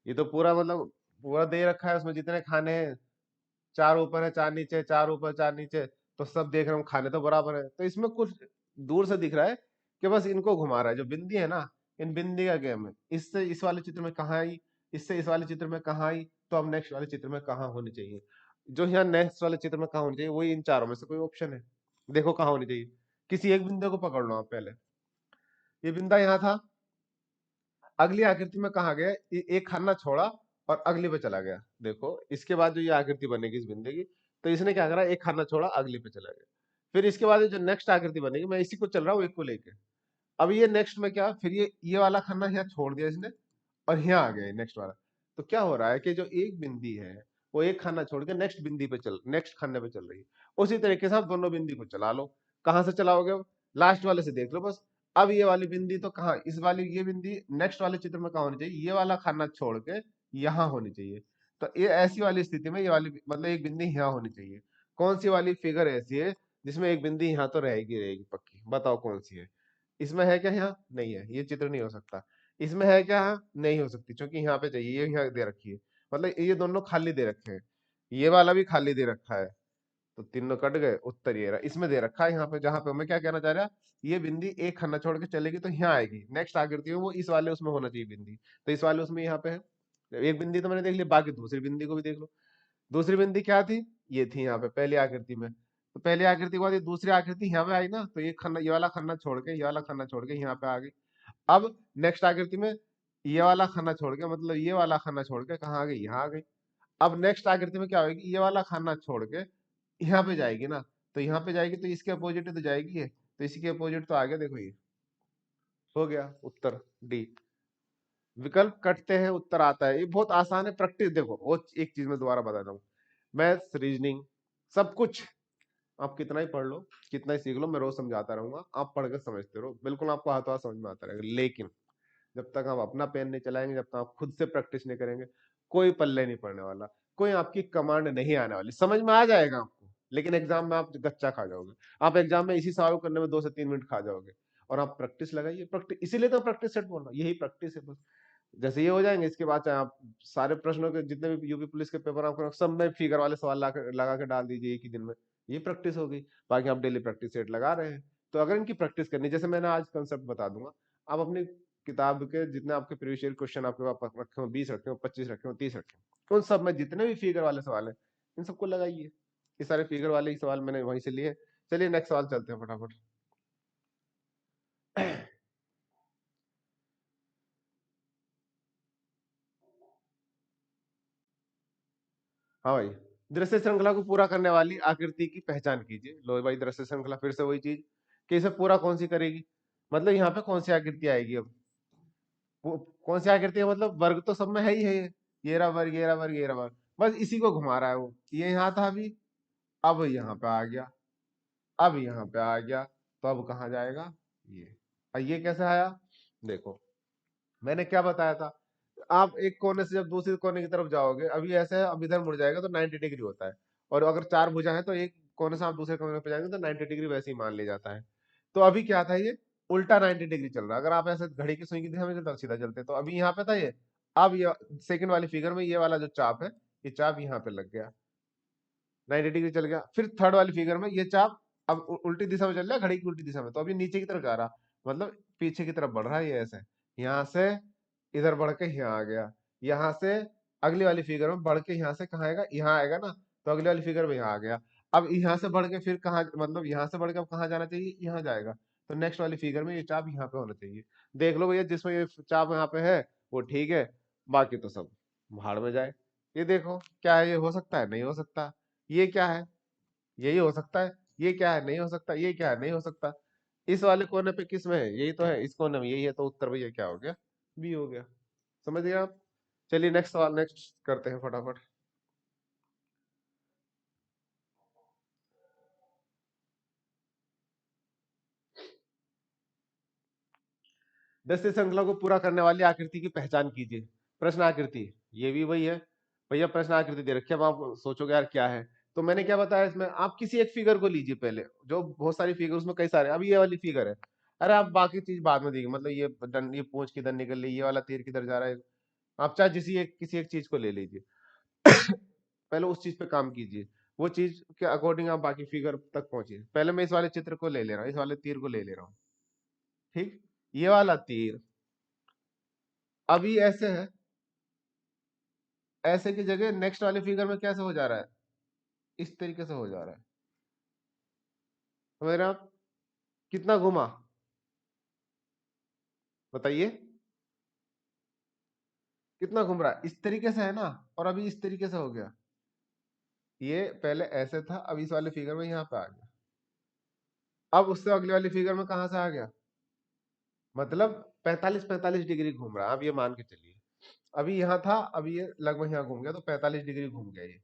ये तो पूरा मतलब पूरा दे रखा है, उसमें जितने खाने हैं, 4 ऊपर है 4 नीचे, 4 ऊपर 4 नीचे, तो सब देख रहे हूँ खाने तो बराबर है, तो इसमें कुछ दूर से दिख रहा है कि बस इनको घुमा रहा है, जो बिंदी है ना, इन बिंदी का गेम है, इससे इस वाले चित्र में कहाँ आई, इससे इस वाले चित्र में कहाँ आई, तो अब नेक्स्ट वाले चित्र में कहाँ होनी चाहिए, जो यहाँ नेक्स्ट वाले चित्र में कहाँ होनी चाहिए, वही इन चारों में से कोई ऑप्शन है। देखो कहाँ होनी चाहिए, किसी एक बिंदु को पकड़ लो आप पहले, ये बिंदा यहाँ था, अगली आकृति में कहा गया, एक खाना छोड़ा और अगली पे चला गया। देखो इसके बाद जो ये आकृति बनेगी इस बिंदु की, तो इसने क्या करा, एक खाना छोड़ा अगली पे चला गया। फिर इसके बाद जो नेक्स्ट आकृति बनेगी, मैं इसी को चल रहा हूँ एक को लेके, अब ये नेक्स्ट में क्या, फिर ये वाला खाना यहाँ छोड़ दिया इसने, और यहाँ आ गया नेक्स्ट वाला। तो क्या हो रहा है कि जो एक बिंदी है, वो एक खाना छोड़ के नेक्स्ट बिंदी पे नेक्स्ट खाने पे चल रही है। उसी तरीके से आप दोनों बिंदी को चला लो, कहाँ से चलाओगे, लास्ट वाले से देख लो बस। अब ये वाली बिंदी तो कहाँ, इस वाली ये बिंदी नेक्स्ट वाले चित्र में कहाँ होनी चाहिए, ये वाला खाना छोड़ के यहाँ होनी चाहिए। तो ये ऐसी वाली स्थिति में ये वाली मतलब एक बिंदी यहाँ होनी चाहिए। कौन सी वाली फिगर ऐसी है जिसमें एक बिंदी यहाँ तो रहेगी रहेगी पक्की, बताओ कौन सी है। इसमें है क्या, यहाँ नहीं है, ये चित्र नहीं हो सकता। इसमें है क्या, नहीं हो सकती, क्योंकि यहाँ पे चाहिए, ये यहाँ दे रखी है, मतलब ये दोनों खाली दे रखे हैं, ये वाला भी खाली दे रखा है, तो तीनों कट गए, उत्तर ये रहा। इसमें दे रखा है यहाँ पे, जहां पे मैं क्या कहना चाह रहा, ये बिंदी एक खाना छोड़ के चलेगी तो यहाँ आएगी, नेक्स्ट आकृति में वो इस वाले उसमें होना चाहिए बिंदी, तो इस वाले उसमें यहाँ पे है। एक बिंदी तो मैंने देख ली, बाकी दूसरी बिंदी को भी देख लो। दूसरी बिंदी क्या थी, ये थी यहाँ पे पहली आकृति में, तो पहली आकृति के बाद ये दूसरी आकृति यहाँ पे आई ना, तो ये खन्ना, ये वाला खन्ना छोड़ के, ये वाला खन्ना छोड़ के यहाँ पे आ गई। अब नेक्स्ट आकृति में ये वाला खाना छोड़ के, मतलब ये वाला खाना छोड़ के कहाँ आ गई, यहाँ आ गई। अब नेक्स्ट आकृति में क्या होगी, ये वाला खाना छोड़ के यहाँ पे जाएगी ना, तो यहाँ पे जाएगी तो इसके अपोजिट तो जाएगी है, तो इसी के अपोजिट तो आ गया, देखो ये हो गया उत्तर डी। विकल्प कटते हैं उत्तर आता है, ये बहुत आसान है, प्रैक्टिस देखो, वो एक चीज मैं दोबारा बता रहा हूँ, मैथ्स रीजनिंग सब कुछ आप कितना ही पढ़ लो, कितना ही सीख लो, मैं रोज समझाता रहूंगा, आप पढ़ कर समझते रहो, बिल्कुल आपको हाथों हाथ समझ में आता रहेगा। लेकिन जब तक आप अपना पेन नहीं चलाएंगे, जब तक आप खुद से प्रैक्टिस नहीं करेंगे, कोई पल्ले नहीं पड़ने वाला, कोई आपकी कमांड नहीं आने वाली, समझ में आ जाएगा आपको, लेकिन एग्जाम में आप गच्चा खा जाओगे। आप एग्जाम में इसी सवाल को करने में 2 से 3 मिनट खा जाओगे। और आप प्रैक्टिस लगाइए, प्रैक्टिस, इसीलिए तो प्रैक्टिस सेट बोल रहा हूँ, यही प्रैक्टिस है बस। जैसे ये हो जाएंगे, इसके बाद चाहे आप सारे प्रश्नों के जितने भी यूपी पुलिस के पेपर आपको, सब में फिगर वाले सवाल लगा के डाल दीजिए एक ही दिन में, ये प्रैक्टिस होगी। बाकी आप डेली प्रैक्टिस सेट लगा रहे हैं, तो अगर इनकी प्रैक्टिस करनी, जैसे मैंने आज कंसेप्ट बता दूंगा, आप अपनी किताब के जितने आपके प्रीवियस ईयर क्वेश्चन आपके पास रखे हो, 20 रखे हो, 25 रखे हो, 30 रखे हो, उन सब में जितने भी फिगर वाले सवाल है, इन सबको लगाइए। ये सारे फिगर वाले ही सवाल मैंने वहीं से लिए। चलिए नेक्स्ट सवाल चलते हैं फटाफट। हाँ भाई, दृश्य श्रृंखला को पूरा करने वाली आकृति की पहचान कीजिए। लो भाई, दृश्य श्रृंखला फिर से वही चीज कि इसे पूरा कौन सी करेगी, मतलब यहाँ पे कौन सी आकृति आएगी अब। वो कौन सी आकृति है, मतलब वर्ग तो सब में है ही है ये रहा वर्ग, ये रहा वर्ग, ये रहा वर्ग, बस इसी को घुमा रहा है वो। ये यहाँ था अभी, अब यहाँ पे आ गया, अब यहाँ पे आ गया, तो अब कहाँ जाएगा ये। और ये कैसे आया, देखो मैंने क्या बताया था। आप एक कोने से जब दूसरे कोने की तरफ जाओगे, अभी ऐसे है, अब इधर मुड़ जाएगा तो 90 डिग्री होता है। और अगर चार भुजा है तो एक कोने से आप दूसरे कोने पे जाएंगे तो 90 डिग्री वैसे ही मान लिया जाता है। तो अभी क्या था, ये उल्टा 90 डिग्री चल रहा है। अगर आप ऐसे घड़ी की सुई की दिशा में चलते तो सीधा चलते, तो अभी यहाँ पे था ये, अब ये सेकंड वाली फिगर में ये वाला जो चाप है, ये चाप यहाँ पे लग गया, 90 डिग्री चल गया। फिर थर्ड वाली फिगर में ये चाप अब उल्टी दिशा में चल रहा है, घड़ी की उल्टी दिशा में, तो अभी नीचे की तरफ जा रहा, मतलब पीछे की तरफ बढ़ रहा है ये ऐसे। यहाँ से इधर बढ़ के यहाँ आ गया, यहाँ से अगली वाली फिगर में बढ़ के यहाँ से कहाँ आएगा, यहाँ आएगा ना, तो अगली वाली फिगर में यहाँ आ गया। अब यहाँ से बढ़ के फिर कहाँ, मतलब यहाँ से बढ़ के अब कहाँ जाना चाहिए, यहाँ जाएगा। तो नेक्स्ट वाली फिगर में ये चाप यहाँ पे होना चाहिए। देख लो भैया, जिसमें ये चाप यहाँ पे है वो ठीक है, बाकी तो सब भाड़ में जाए। ये देखो क्या है, ये हो सकता है, नहीं हो सकता। ये क्या है, यही हो सकता है। ये क्या है, नहीं हो सकता। ये क्या है, नहीं हो सकता। इस वाले कोने पे किस में है, यही तो है, इस कोने में यही है, तो उत्तर भैया क्या हो गया, बी हो गया। समझ गए आप। चलिए नेक्स्ट सवाल, नेक्स्ट करते हैं फटाफट। दस्ते श्रृंखला को पूरा करने वाली आकृति की पहचान कीजिए। प्रश्न आकृति, ये भी वही है भैया, प्रश्न आकृति दे रखी है। अब आप सोचोगे यार क्या है, तो मैंने क्या बताया इसमें, आप किसी एक फिगर को लीजिए पहले, जो बहुत सारी फिगर उसमें कई सारे, अब ये वाली फिगर है, अरे आप बाकी चीज बाद में देखिए, मतलब ये ये पूंछ किधर निकल रही है, ये वाला तीर किधर जा रहा है, आप चाहे किसी एक चीज को ले लीजिए। पहले उस चीज पे काम कीजिए, वो चीज के अकॉर्डिंग आप बाकी फिगर तक पहुंचिए। पहले मैं इस वाले चित्र को ले ले रहा हूँ, इस वाले तीर को ले ले रहा हूँ, ठीक। ये वाला तीर अभी ऐसे है, ऐसे की जगह नेक्स्ट वाले फिगर में कैसे हो जा रहा है, इस तरीके से हो जा रहा है। तो मेरा कितना घुमा, बताइए, कितना घूम रहा है, इस तरीके से है ना, और अभी इस तरीके से हो गया। ये पहले ऐसे था, अब इस वाले फिगर में यहाँ पे आ गया, अब उससे अगली वाली फिगर में कहां से आ गया, मतलब 45 डिग्री घूम रहा है, आप ये मान के चलिए। अभी यहाँ था, अभी ये लगभग यहाँ घूम गया, तो 45 डिग्री घूम गया ये।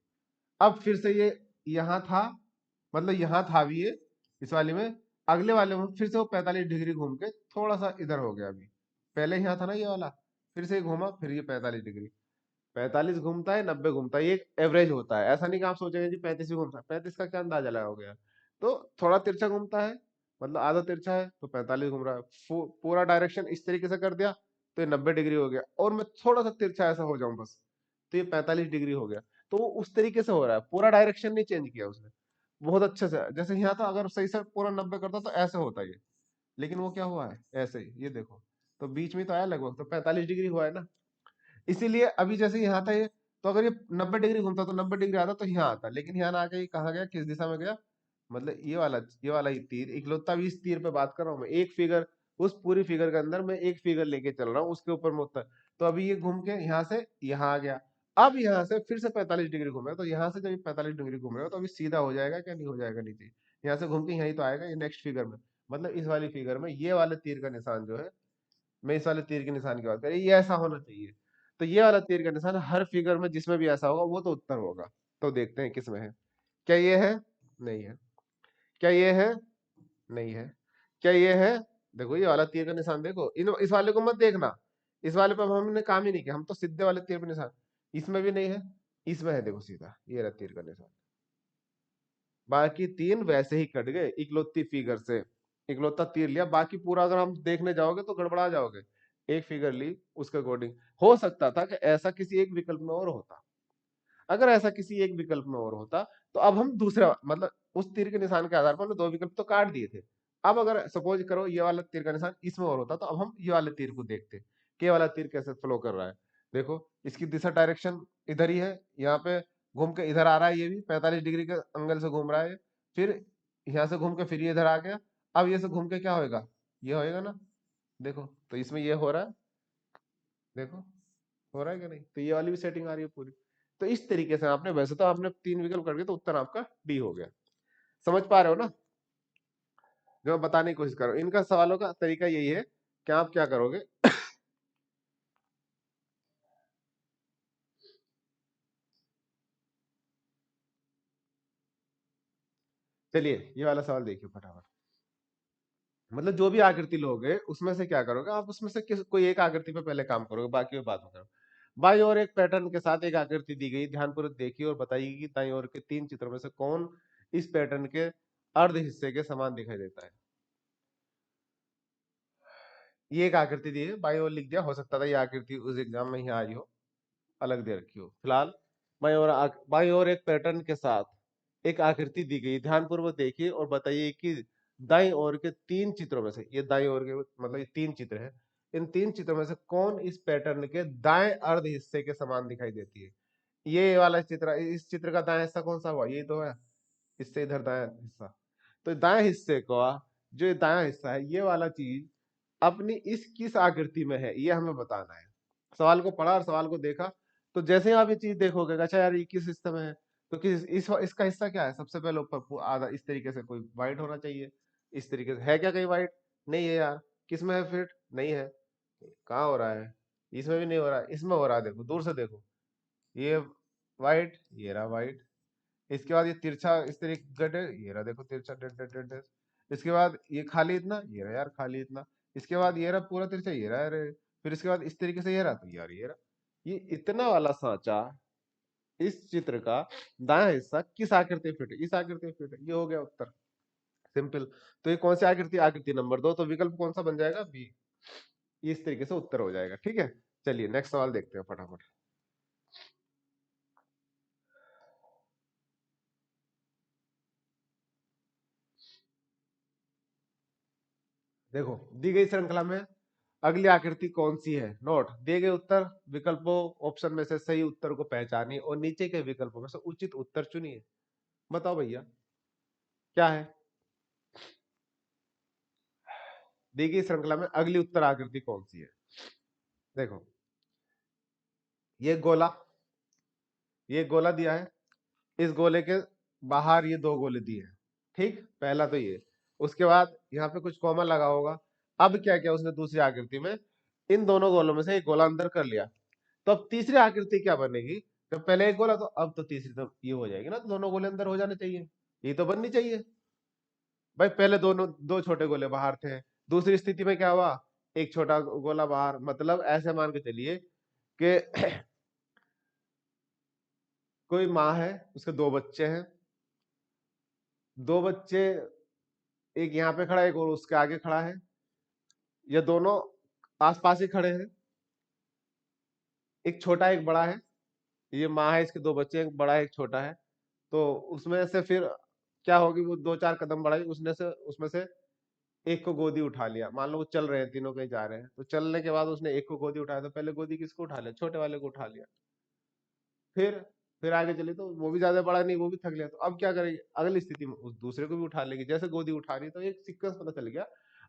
अब फिर से ये यहाँ था, मतलब यहाँ था अभी ये, इस वाले में, अगले वाले में फिर से वो 45 डिग्री घूम के थोड़ा सा इधर हो गया अभी। पहले यहाँ था ना ये वाला, फिर से ये घूमा, फिर ये 45 डिग्री, 45 घूमता है, 90 घूमता है, ये एक एवरेज होता है। ऐसा नहीं कि आप सोचेंगे जी 35 भी घूमता है, 35 का क्या अंदाजा लगाओगे यार। तो थोड़ा तिरछा घूमता है, मतलब आधा तिरछा है, तो 45 घूम रहा है। पूरा डायरेक्शन इस तरीके से कर दिया तो ये 90 डिग्री हो गया, और मैं थोड़ा सा तिरछा ऐसा हो जाऊं बस, तो ये 45 डिग्री हो गया। तो वो उस तरीके से हो रहा है, पूरा डायरेक्शन नहीं चेंज किया उसने, बहुत अच्छे से। जैसे यहाँ था, अगर सही से पूरा 90 करता तो ऐसे होता ये, लेकिन वो क्या हुआ है, ऐसे ही, ये देखो, तो बीच में तो आया लगभग, तो 45 डिग्री हुआ है ना। इसीलिए अभी जैसे यहाँ था ये, तो अगर ये 90 डिग्री घूमता तो 90 डिग्री आता तो यहाँ आता, लेकिन यहाँ ना आके ये कहाँ गया, किस दिशा में गया, मतलब ये वाला ही तीर इकलौता भी, इस तीर पे बात कर रहा हूँ मैं, एक फिगर, उस पूरी फिगर के अंदर मैं एक फिगर लेके चल रहा हूँ, उसके ऊपर में उत्तर। तो अभी ये घूम के यहाँ से यहाँ आ गया, अब यहाँ से फिर से 45 डिग्री घूमेगा, तो यहाँ से जब 45 डिग्री घूमेगा तो अभी सीधा हो जाएगा, क्या नहीं हो जाएगा नीचे, यहाँ से घूम के यहीं तो आएगा ये नेक्स्ट फिगर में। मतलब इस वाली फिगर में ये वाले तीर का निशान जो है, मैं इस वाले तीर के निशान की बात करें, ये ऐसा होना चाहिए। तो ये वाला तीर का निशान हर फिगर में जिसमें भी ऐसा होगा वो तो उत्तर होगा। तो देखते हैं किसमें है, क्या ये है, नहीं है, क्या ये है, नहीं है, क्या ये है। देखो ये वाला तीर का निशान देखो, इन इस वाले को मत देखना, इस वाले पर हमने काम ही नहीं किया, हम तो सीधे वाले तीर पे निशान, इसमें भी नहीं है, इसमें है, देखो सीधा ये रहा तीर का निशान। बाकी तीन वैसे ही कट गए इकलौती फिगर से, इकलौता तीर लिया, बाकी पूरा अगर हम देखने जाओगे तो गड़बड़ा जाओगे। एक फिगर ली, उसके अकॉर्डिंग हो सकता था कि ऐसा किसी एक विकल्प में और होता, अगर ऐसा किसी एक विकल्प में और होता तो अब हम दूसरा, मतलब उस तीर के निशान के आधार पर हमने दो विकल्प तो काट दिए थे। अब अगर सपोज करो ये वाला तीर का निशान इसमें और होता, तो अब हम ये वाले तीर को देखते कि ये वाला तीर कैसे फ्लो कर रहा है। देखो इसकी दिशा डायरेक्शन इधर ही है, यहाँ पे घूम के इधर आ रहा है, ये भी 45 डिग्री के एंगल से घूम रहा है, फिर यहाँ से घूम के फिर ये इधर आ गया, अब ये से घूम के क्या होएगा, ये होएगा ना। देखो तो इसमें ये हो रहा है, देखो हो रहा है कि नहीं, तो ये वाली भी सेटिंग आ रही है पूरी। तो इस तरीके से आपने, वैसे तो आपने 3 विकल्प कर दिए तो उत्तर आपका डी हो गया। समझ पा रहे हो ना जो मैं बताने की कोशिश कर रहा हूँ। इनका सवालों का तरीका यही है कि आप क्या करोगे चलिए ये वाला सवाल देखिए फटाफट। मतलब जो भी आकृति लोगे उसमें से क्या करोगे आप, उसमें से कोई एक आकृति पे पहले काम करोगे, बाकी बाद में करो। बाई और एक पैटर्न के साथ एक आकृति दी गई, ध्यानपूर्वक देखिए और बताइए कि दाईं ओर के 3 चित्रों में से कौन इस पैटर्न के अर्ध हिस्से के समान दिखाई देता है। ये एक आकृति दी है, बाई ओर लिख दिया, हो सकता था ये आकृति उस एग्जाम में ही आई हो, अलग दे रखी हो। फिलहाल बाई ओर एक पैटर्न के साथ एक आकृति दी गई, ध्यानपूर्वक देखिए और बताइए कि दाईं ओर के 3 चित्रों में से, ये दाईं ओर के मतलब ये 3 चित्र हैं, इन 3 चित्रों में से कौन इस पैटर्न के दाएं अर्ध हिस्से के समान दिखाई देती है। ये वाला चित्र, इस चित्र का दाएं हिस्सा कौन सा हुआ, ये तो है, इससे इधर दाएं हिस्सा। तो दाएं हिस्से का जो दायां हिस्सा है, ये वाला चीज अपनी इस किस आकृति में है, ये हमें बताना है। सवाल को पढ़ा और सवाल को देखा, तो जैसे ही आप ये चीज देखोगे, अच्छा यार ये किस हिस्से में है, तो किस इसका हिस्सा क्या है, सबसे पहले ऊपर आधा इस तरीके से कोई वाइट होना चाहिए। इस तरीके से है क्या कहीं वाइट, नहीं है यार। किस में है फिट, नहीं है। कहाँ हो रहा है, इसमें भी नहीं हो रहा है, इसमें हो रहा है, देखो दूर से देखो, ये वाइट, ये रहा वाइट। इसके बाद ये तिरछा इस तरीके गड्ढे, ये रहा देखो तिरछा डट डट डट डट। इसके बाद ये खाली इतना, ये रहा यार खाली इतना। इसके बाद ये रहा पूरा तिरछा, ये रहा अरे। फिर इसके बाद इस तरीके से ये रहा, तो यार ये रहा। ये इतना वाला सांचा इस चित्र का दायां हिस्सा किस आकृति में फिट है, इस आकृति में फिट है, ये हो गया उत्तर, सिंपल। तो ये कौन सी आकृति, आकृति नंबर 2, तो विकल्प कौन सा बन जाएगा, बी। इस तरीके से उत्तर हो जाएगा, ठीक है। चलिए नेक्स्ट सवाल देखते हैं फटाफट। देखो दी गई श्रृंखला में अगली आकृति कौन सी है, नोट दिए गए उत्तर विकल्पों ऑप्शन में से सही उत्तर को पहचानिए और नीचे के विकल्पों में से उचित उत्तर चुनिए। बताओ भैया क्या है। दी गई श्रृंखला में अगली उत्तर आकृति कौन सी है। देखो ये गोला, ये गोला दिया है, इस गोले के बाहर ये 2 गोले दिए हैं, ठीक, पहला तो ये। उसके बाद यहाँ पे कुछ कॉमन लगा होगा। अब क्या किया उसने दूसरी आकृति में, इन दोनों गोलों में से एक गोला अंदर कर लिया। तो अब तीसरी आकृति क्या बनेगी, जब पहले एक गोला तो अब तो तीसरी तो ये हो जाएगी ना, तो दोनों गोले अंदर हो जाने चाहिए, ये तो बननी चाहिए। भाई पहले दोनों 2 छोटे गोले बाहर थे, दूसरी स्थिति में क्या हुआ, एक छोटा गोला बाहर, मतलब ऐसे मान के चलिए कि कोई माँ है, उसके 2 बच्चे हैं, 2 बच्चे, एक यहाँ पे खड़ा है, एक और उसके आगे खड़ा है, ये दोनों आसपास ही खड़े हैं, एक छोटा एक बड़ा है। ये माँ है, इसके 2 बच्चे, एक बड़ा है एक छोटा है। तो उसमें से फिर क्या होगी, वो 2-4 कदम बढ़ाई, उसने से उसमें से एक को गोदी उठा लिया। मान लो वो चल रहे हैं, तीनों कहीं जा रहे हैं, तो चलने के बाद उसने एक को गोदी उठाया, तो पहले गोदी किसको उठा लिया, छोटे वाले को उठा लिया। फिर फिर आगे चले तो वो भी ज्यादा बड़ा नहीं, वो भी थक लिया, तो अब क्या करेगी, अगली स्थिति में उस दूसरे को भी उठा लेगी, जैसे गोदी उठा रही, तो एक सीक्वेंस पता चल गया।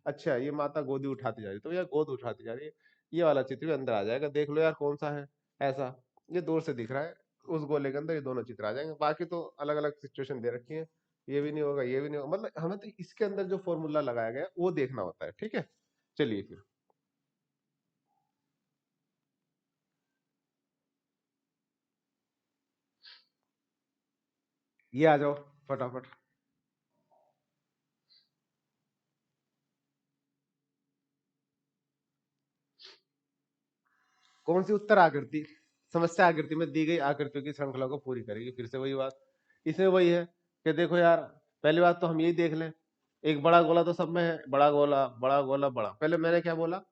अच्छा ये माता गोदी उठाती जा रही, तो यार गोद उठाती जा रही है, ये वाला चित्र भी अंदर आ जाएगा, देख लो यार कौन सा है। ऐसा ये दूर से दिख रहा है, उस गोले के अंदर ये दोनों चित्र आ जाएंगे, बाकी तो अलग अलग सिचुएशन दे रखी है। ये भी नहीं होगा, ये भी नहीं होगा, मतलब हमें तो इसके अंदर जो फॉर्मूला लगाया गया है वो देखना होता है, ठीक है। चलिए फिर ये आ जाओ फटाफट। कौन सी उत्तर आकृति समस्या आकृति में दी गई आकृतियों की श्रृंखला को पूरी करेगी, फिर से वही बात, इसमें वही है कि देखो यार, पहली बात तो हम यही देख लें, एक बड़ा गोला तो सब में है, बड़ा गोला बड़ा गोला बड़ा, पहले मैंने क्या बोला,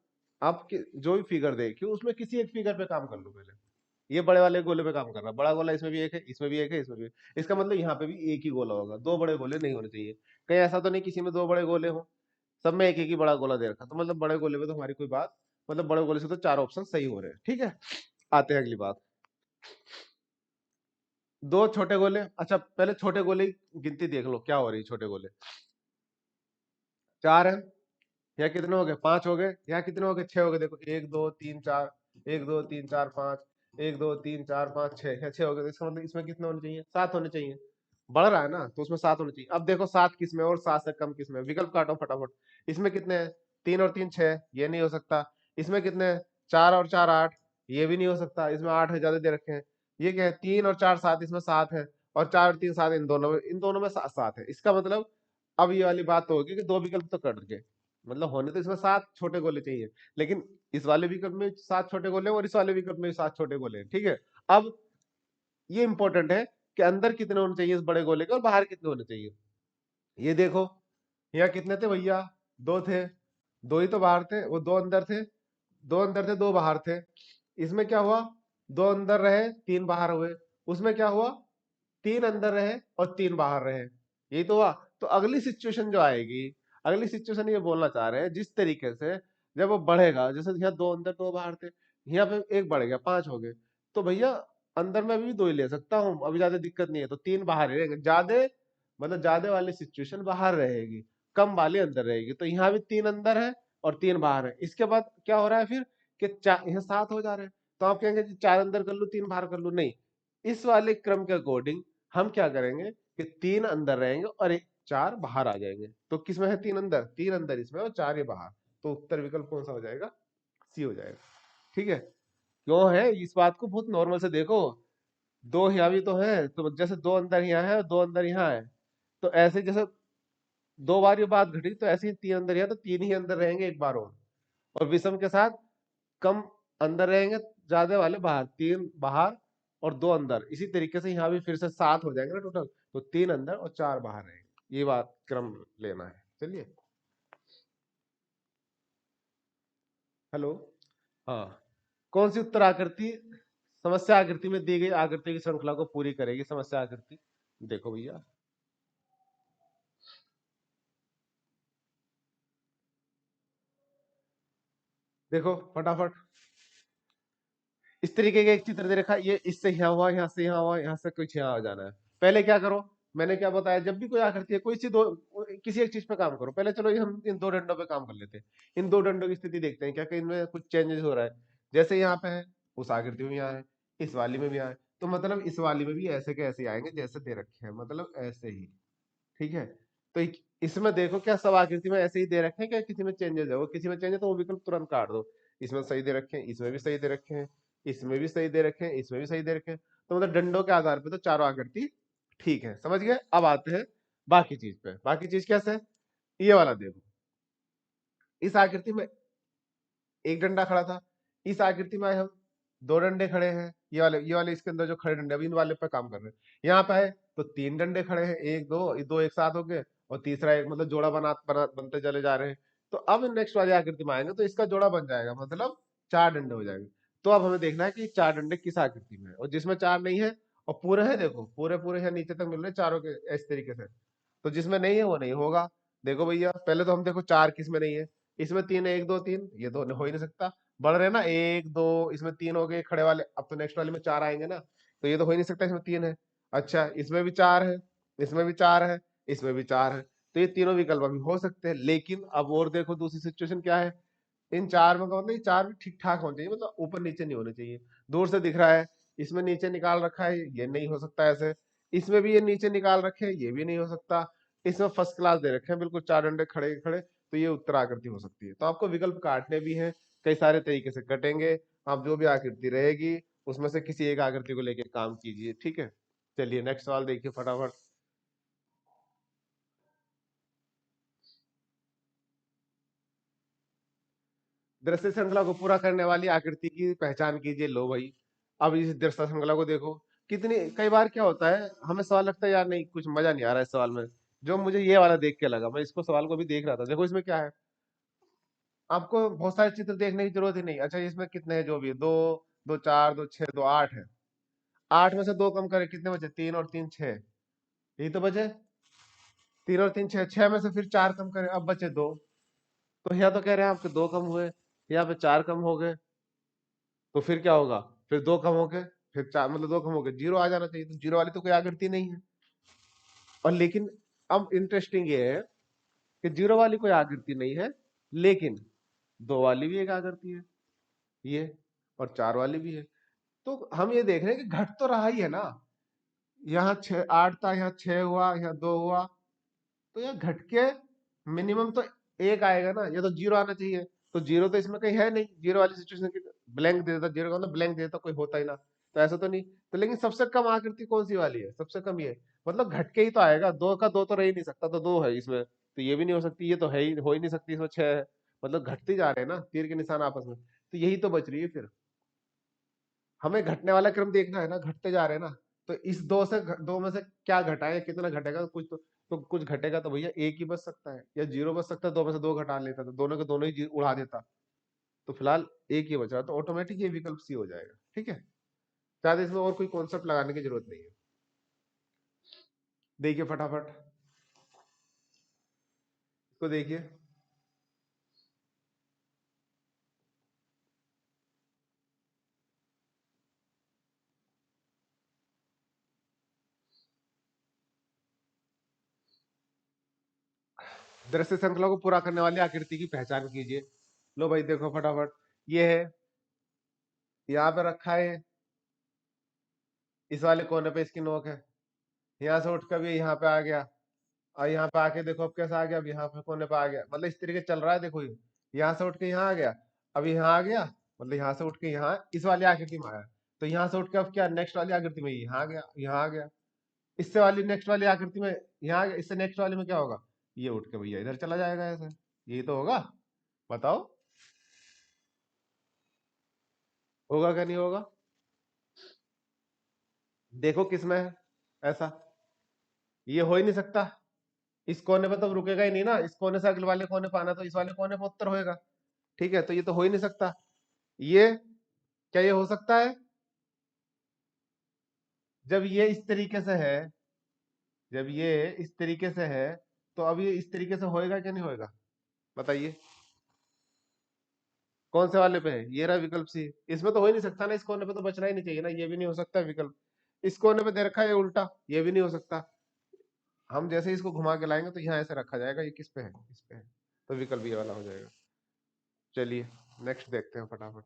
आप जो भी फिगर देखिए उसमें किसी एक फिगर पे काम कर लो पहले। ये बड़े वाले गोले पे काम कर रहा है, बड़ा गोला इसमें भी एक है, इसमें भी एक है, इसमें भी इसका मतलब यहाँ पे भी एक ही गोला होगा, 2 बड़े गोले नहीं होने चाहिए। कहीं ऐसा तो नहीं किसी में 2 बड़े गोले हो, सब में एक एक ही बड़ा गोला दे रखा, तो मतलब बड़े गोले में तो हमारी कोई बात, मतलब बड़े गोले से तो 4 ऑप्शन सही हो रहे हैं, ठीक है। आते हैं अगली बात, 2 छोटे गोले, अच्छा पहले छोटे गोले की गिनती देख लो क्या हो रही है, छोटे गोले 4 है, यहाँ कितने हो गए, 5 हो गए, यहाँ कितने हो गए, 6 हो गए, देखो 1 2 3 4, 1 2 3 4 5, एक दो तीन चार पाँच छह, छह हो गए, तो इसका मतलब इसमें कितने होने चाहिए? 7 होने चाहिए। बढ़ रहा है ना, तो उसमें 7 होने चाहिए। अब देखो 7 किस में और 7 से कम किस में, विकल्प काटो फटाफट। इसमें कितने हैं? 3 और 3 6, ये नहीं हो सकता। इसमें कितने हैं? 4 और 4 8, ये भी नहीं हो सकता। इसमें 8 है, ज्यादा दे रखे हैं। ये क्या है? 3 और 4 7, इसमें 7 है। और 4 और 3 7, इन दोनों में 7 7 है। इसका मतलब अब ये वाली बात तो होगी कि दो विकल्प तो कट गए, मतलब होने तो इसमें 7 छोटे गोले चाहिए, लेकिन इस वाले विकल्प में 7 छोटे गोले हैं और इस वाले विकल्प में 7 छोटे गोले हैं, ठीक है। अब ये इंपॉर्टेंट है कि अंदर कितने होने चाहिए इस बड़े गोले के और बाहर कितने होने चाहिए। ये देखो, यहाँ कितने थे भैया? 2 थे। 2 ही तो बाहर थे, वो 2 अंदर थे। 2 अंदर थे, 2 बाहर थे। इसमें क्या हुआ? 2 अंदर रहे, 3 बाहर हुए। उसमें क्या हुआ? 3 अंदर रहे और 3 बाहर रहे। यही तो हुआ। तो अगली सिचुएशन जो आएगी, अगली सिचुएशन ये बोलना चाह रहे हैं, जिस तरीके से जब वो बढ़ेगा, जैसे यहाँ 2 अंदर 2 बाहर थे, यहाँ पे एक बढ़ गया, 5 हो गए। तो भैया अंदर में भी 2 ही ले सकता हूँ, अभी ज्यादा दिक्कत नहीं है, तो 3 बाहर ही रहेंगे। ज्यादा मतलब ज्यादा वाली सिचुएशन बाहर रहेगी, कम वाली अंदर रहेगी। तो यहाँ भी 3 अंदर है और 3 बाहर है। इसके बाद क्या हो रहा है फिर कि यहाँ 7 हो जा रहे हैं। तो आप कहेंगे 4 अंदर कर लूँ 3 बाहर कर लूँ, नहीं। इस वाले क्रम के अकॉर्डिंग हम क्या करेंगे कि 3 अंदर रहेंगे और एक 4 बाहर आ जाएंगे। तो किसमें है 3 अंदर? 3 अंदर इसमें और 4 ये बाहर। तो उत्तर विकल्प कौन सा हो जाएगा? सी हो जाएगा। ठीक है। क्यों है इस बात को बहुत नॉर्मल से देखो, दो यहाँ भी तो है, तो जैसे 2 अंदर यहाँ है और 2 अंदर यहाँ है, तो ऐसे जैसे 2 बार ये बात घटी, तो ऐसे ही 3 अंदर यहाँ, तो 3 ही अंदर रहेंगे एक बार और विषम के साथ कम अंदर रहेंगे, ज्यादा वाले बाहर। 3 बाहर और 2 अंदर, इसी तरीके से यहाँ भी फिर से 7 हो जाएंगे ना टोटल। तो 3 अंदर और 4 बाहर रहेंगे, ये बात क्रम लेना है। चलिए। हेलो। हाँ। कौन सी उत्तर आकृति समस्या आकृति में दी गई आकृति की श्रृंखला को पूरी करेगी? समस्या आकृति देखो भैया, देखो फटाफट। इस तरीके का एक चित्र दे रखा है, ये इससे यहाँ हुआ, यहाँ से यहाँ हुआ, यहाँ से कुछ यहाँ आ जाना है। पहले क्या करो, मैंने क्या बताया, जब भी कोई आकृति है, कोई सी दो, किसी एक चीज पे काम करो पहले। चलो ये हम इन दो डंडों पे काम कर लेते हैं। इन दो डंडों की स्थिति देखते हैं क्या कि इनमें कुछ चेंजेस हो रहा है। जैसे यहाँ पे है, उस आकृति में यहाँ है, इस वाली में भी आए, तो मतलब इस वाली में भी ऐसे के ऐसे आएंगे जैसे दे रखे हैं, मतलब ऐसे ही। ठीक है। तो इसमें देखो क्या सब आकृति में ऐसे ही दे रखे हैं, क्या किसी में चेंजेस है? वो किसी में चेंज है तो वो विकल्प तुरंत काट दो। इसमें सही दे रखे हैं, इसमें भी सही दे रखे हैं, इसमें भी सही दे रखे हैं, इसमें भी सही दे रखे हैं। तो मतलब डंडों के आधार पे तो चारों आकृति ठीक है, समझ गए। अब आते हैं बाकी चीज पे। बाकी चीज कैसे है? ये वाला देखो, इस आकृति में एक डंडा खड़ा था। इस आकृति में हम दो डंडे खड़े हैं, ये वाले इसके अंदर जो खड़े डंडे, अब इन वाले पे काम कर रहे हैं। यहाँ पे है तो 3 डंडे खड़े हैं, एक दो, ये दो एक साथ हो गए, और तीसरा एक, मतलब जोड़ा बनते चले जा रहे हैं। तो अब नेक्स्ट वाली आकृति में आएंगे तो इसका जोड़ा बन जाएगा, मतलब 4 डंडे हो जाएंगे। तो अब हमें देखना है कि 4 डंडे किस आकृति में है, और जिसमें 4 नहीं है और पूरे हैं, देखो पूरे पूरे हैं नीचे तक मिल रहे हैं चारों के इस तरीके से। तो जिसमें नहीं है वो नहीं होगा। देखो भैया पहले तो हम देखो 4 किस में नहीं है, इसमें 3 है, 1 2 3, ये तो हो ही नहीं सकता। बढ़ रहे हैं ना, 1 2, इसमें 3 हो गए खड़े वाले, अब तो नेक्स्ट वाले में 4 आएंगे ना, तो ये तो हो ही नहीं सकता, इसमें 3 है। अच्छा इसमें भी 4 है, इसमें भी 4 है, इसमें भी 4 है। तो ये तीनों विकल्प अभी हो सकते हैं, लेकिन अब और देखो दूसरी सिचुएशन क्या है। इन 4 में का मतलब ये 4 भी ठीक ठाक होने चाहिए, मतलब ऊपर नीचे नहीं होने चाहिए। दूर से दिख रहा है, इसमें नीचे निकाल रखा है, ये नहीं हो सकता ऐसे। इसमें भी ये नीचे निकाल रखे हैं, ये भी नहीं हो सकता। इसमें फर्स्ट क्लास दे रखे हैं, बिल्कुल 4 डंडे खड़े खड़े, तो ये उत्तर आकृति हो सकती है। तो आपको विकल्प काटने भी हैं, कई सारे तरीके से कटेंगे। आप जो भी आकृति रहेगी उसमें से किसी एक आकृति को लेके काम कीजिए, ठीक है। चलिए नेक्स्ट सवाल देखिए फटाफट। दृश्य श्रृंखला को पूरा करने वाली आकृति की पहचान कीजिए। लो भाई, अब इस दृश्य श्रृंखला को देखो। कितनी कई बार क्या होता है, हमें सवाल लगता है यार नहीं कुछ मजा नहीं आ रहा है इस सवाल में, जो मुझे ये वाला देख के लगा, मैं इसको सवाल को भी देख रहा था। देखो इसमें क्या है, आपको बहुत सारे चित्र देखने की जरूरत ही नहीं। अच्छा इसमें कितने हैं, जो भी है, दो, दो चार, दो छह, दो आठ है। 8 में से दो कम करें, कितने बचे? 3 और 3 6, यही तो बचे। 3 और 3 6, 6 में से फिर 4 कम करें, अब बचे 2। तो यहाँ तो कह रहे हैं आपके 2 कम हुए, यहाँ पे 4 कम हो गए। तो फिर क्या होगा? फिर 2 कम हो गए, फिर 4, मतलब 2 कम हो गए, 0 आ जाना चाहिए। तो 0 वाली तो कोई आकृति नहीं है। और लेकिन अब इंटरेस्टिंग ये है कि 0 वाली कोई आकृति नहीं है, लेकिन 2 वाली भी एक आकृति है, ये, और 4 वाली भी है। तो हम ये देख रहे हैं कि घट तो रहा ही है ना। यहाँ 8 था, यहाँ 6 हुआ, यहाँ 2 हुआ, तो यहाँ घट के मिनिमम तो 1 आएगा ना, या तो 0 आना चाहिए। तो 0 तो इसमें कहीं है नहीं, 0 वाली सिचुएशन की ब्लैंक दे देता, 0 का मतलब ब्लैंक दे देता, कोई होता ही ना। तो ऐसा तो नहीं। तो लेकिन सबसे कम आकृति कौन सी वाली है? सबसे कम ये, मतलब घट के ही तो आएगा। 2 का 2 तो रह ही नहीं सकता, तो 2 है इसमें, तो ये भी नहीं हो सकती, ये तो है ही, हो ही नहीं सकती, इसमें 6 है। मतलब घटते जा रहे हैं ना तीर के निशान आपस में, तो यही तो बच रही है फिर। हमें घटने वाला क्रम देखना है ना, घटते जा रहे हैं ना। तो इस 2 में से क्या घटाए, कितना घटेगा, कुछ तो कुछ घटेगा, तो भैया एक ही बच सकता है या 0 बच सकता है। 2 में से 2 घटा लेता, तो दोनों के दोनों ही उड़ा देता। तो फिलहाल एक ही बच रहा, तो ऑटोमेटिक ये विकल्प सी हो जाएगा। ठीक है, शायद इसमें और कोई कॉन्सेप्ट लगाने की जरूरत नहीं है। देखिए फटाफट इसको देखिए। दृश्य श्रृंखला को पूरा करने वाली आकृति की पहचान कीजिए। लो भाई देखो फटाफट, ये है, यहाँ पे रखा है, इस वाले कोने पे इसकी नोक है। यहाँ से उठ कर भी यहाँ पे आ गया, और यहाँ पे आके देखो अब कैसा आ गया, अब यहाँ पे कोने पे आ गया। मतलब इस तरीके चल रहा है, देखो ये यहाँ से उठ के यहाँ आ गया, अब यहाँ आ गया, मतलब यहाँ से उठ के यहाँ इस वाली आकृति में आया। तो यहाँ से उठ के अब क्या, नेक्स्ट वाली आकृति में यहाँ आ गया, यहाँ आ गया। इससे वाली नेक्स्ट वाली आकृति में यहाँ आ गया, इससे नेक्स्ट वाली में क्या होगा, ये उठ के भैया इधर चला जाएगा ऐसे। यही तो होगा, बताओ होगा क्या नहीं होगा? देखो किसमें है ऐसा, ये हो ही नहीं सकता। इस कोने पे तो रुकेगा ही नहीं ना, इस कोने से अगले वाले कोने पे आना, तो इस वाले कोने पे उत्तर होएगा। ठीक है, तो ये तो हो ही नहीं सकता। ये, क्या ये हो सकता है? जब ये इस तरीके से है, जब ये इस तरीके से है, तो अब ये इस तरीके से होएगा क्या नहीं होएगा, बताइए। कौन से वाले पे है? ये रहा विकल्प सी। इसमें तो हो ही नहीं सकता ना, इस कोने पे तो बचना ही नहीं चाहिए ना, ये भी नहीं हो सकता विकल्प। इस कोने पे दे रखा है उल्टा, ये भी नहीं हो सकता। हम जैसे ही इसको घुमा के लाएंगे तो यहाँ ऐसे रखा जाएगा, ये किस पे है, इस पे है, तो विकल्प ये वाला हो जाएगा। चलिए नेक्स्ट देखते हैं फटाफट।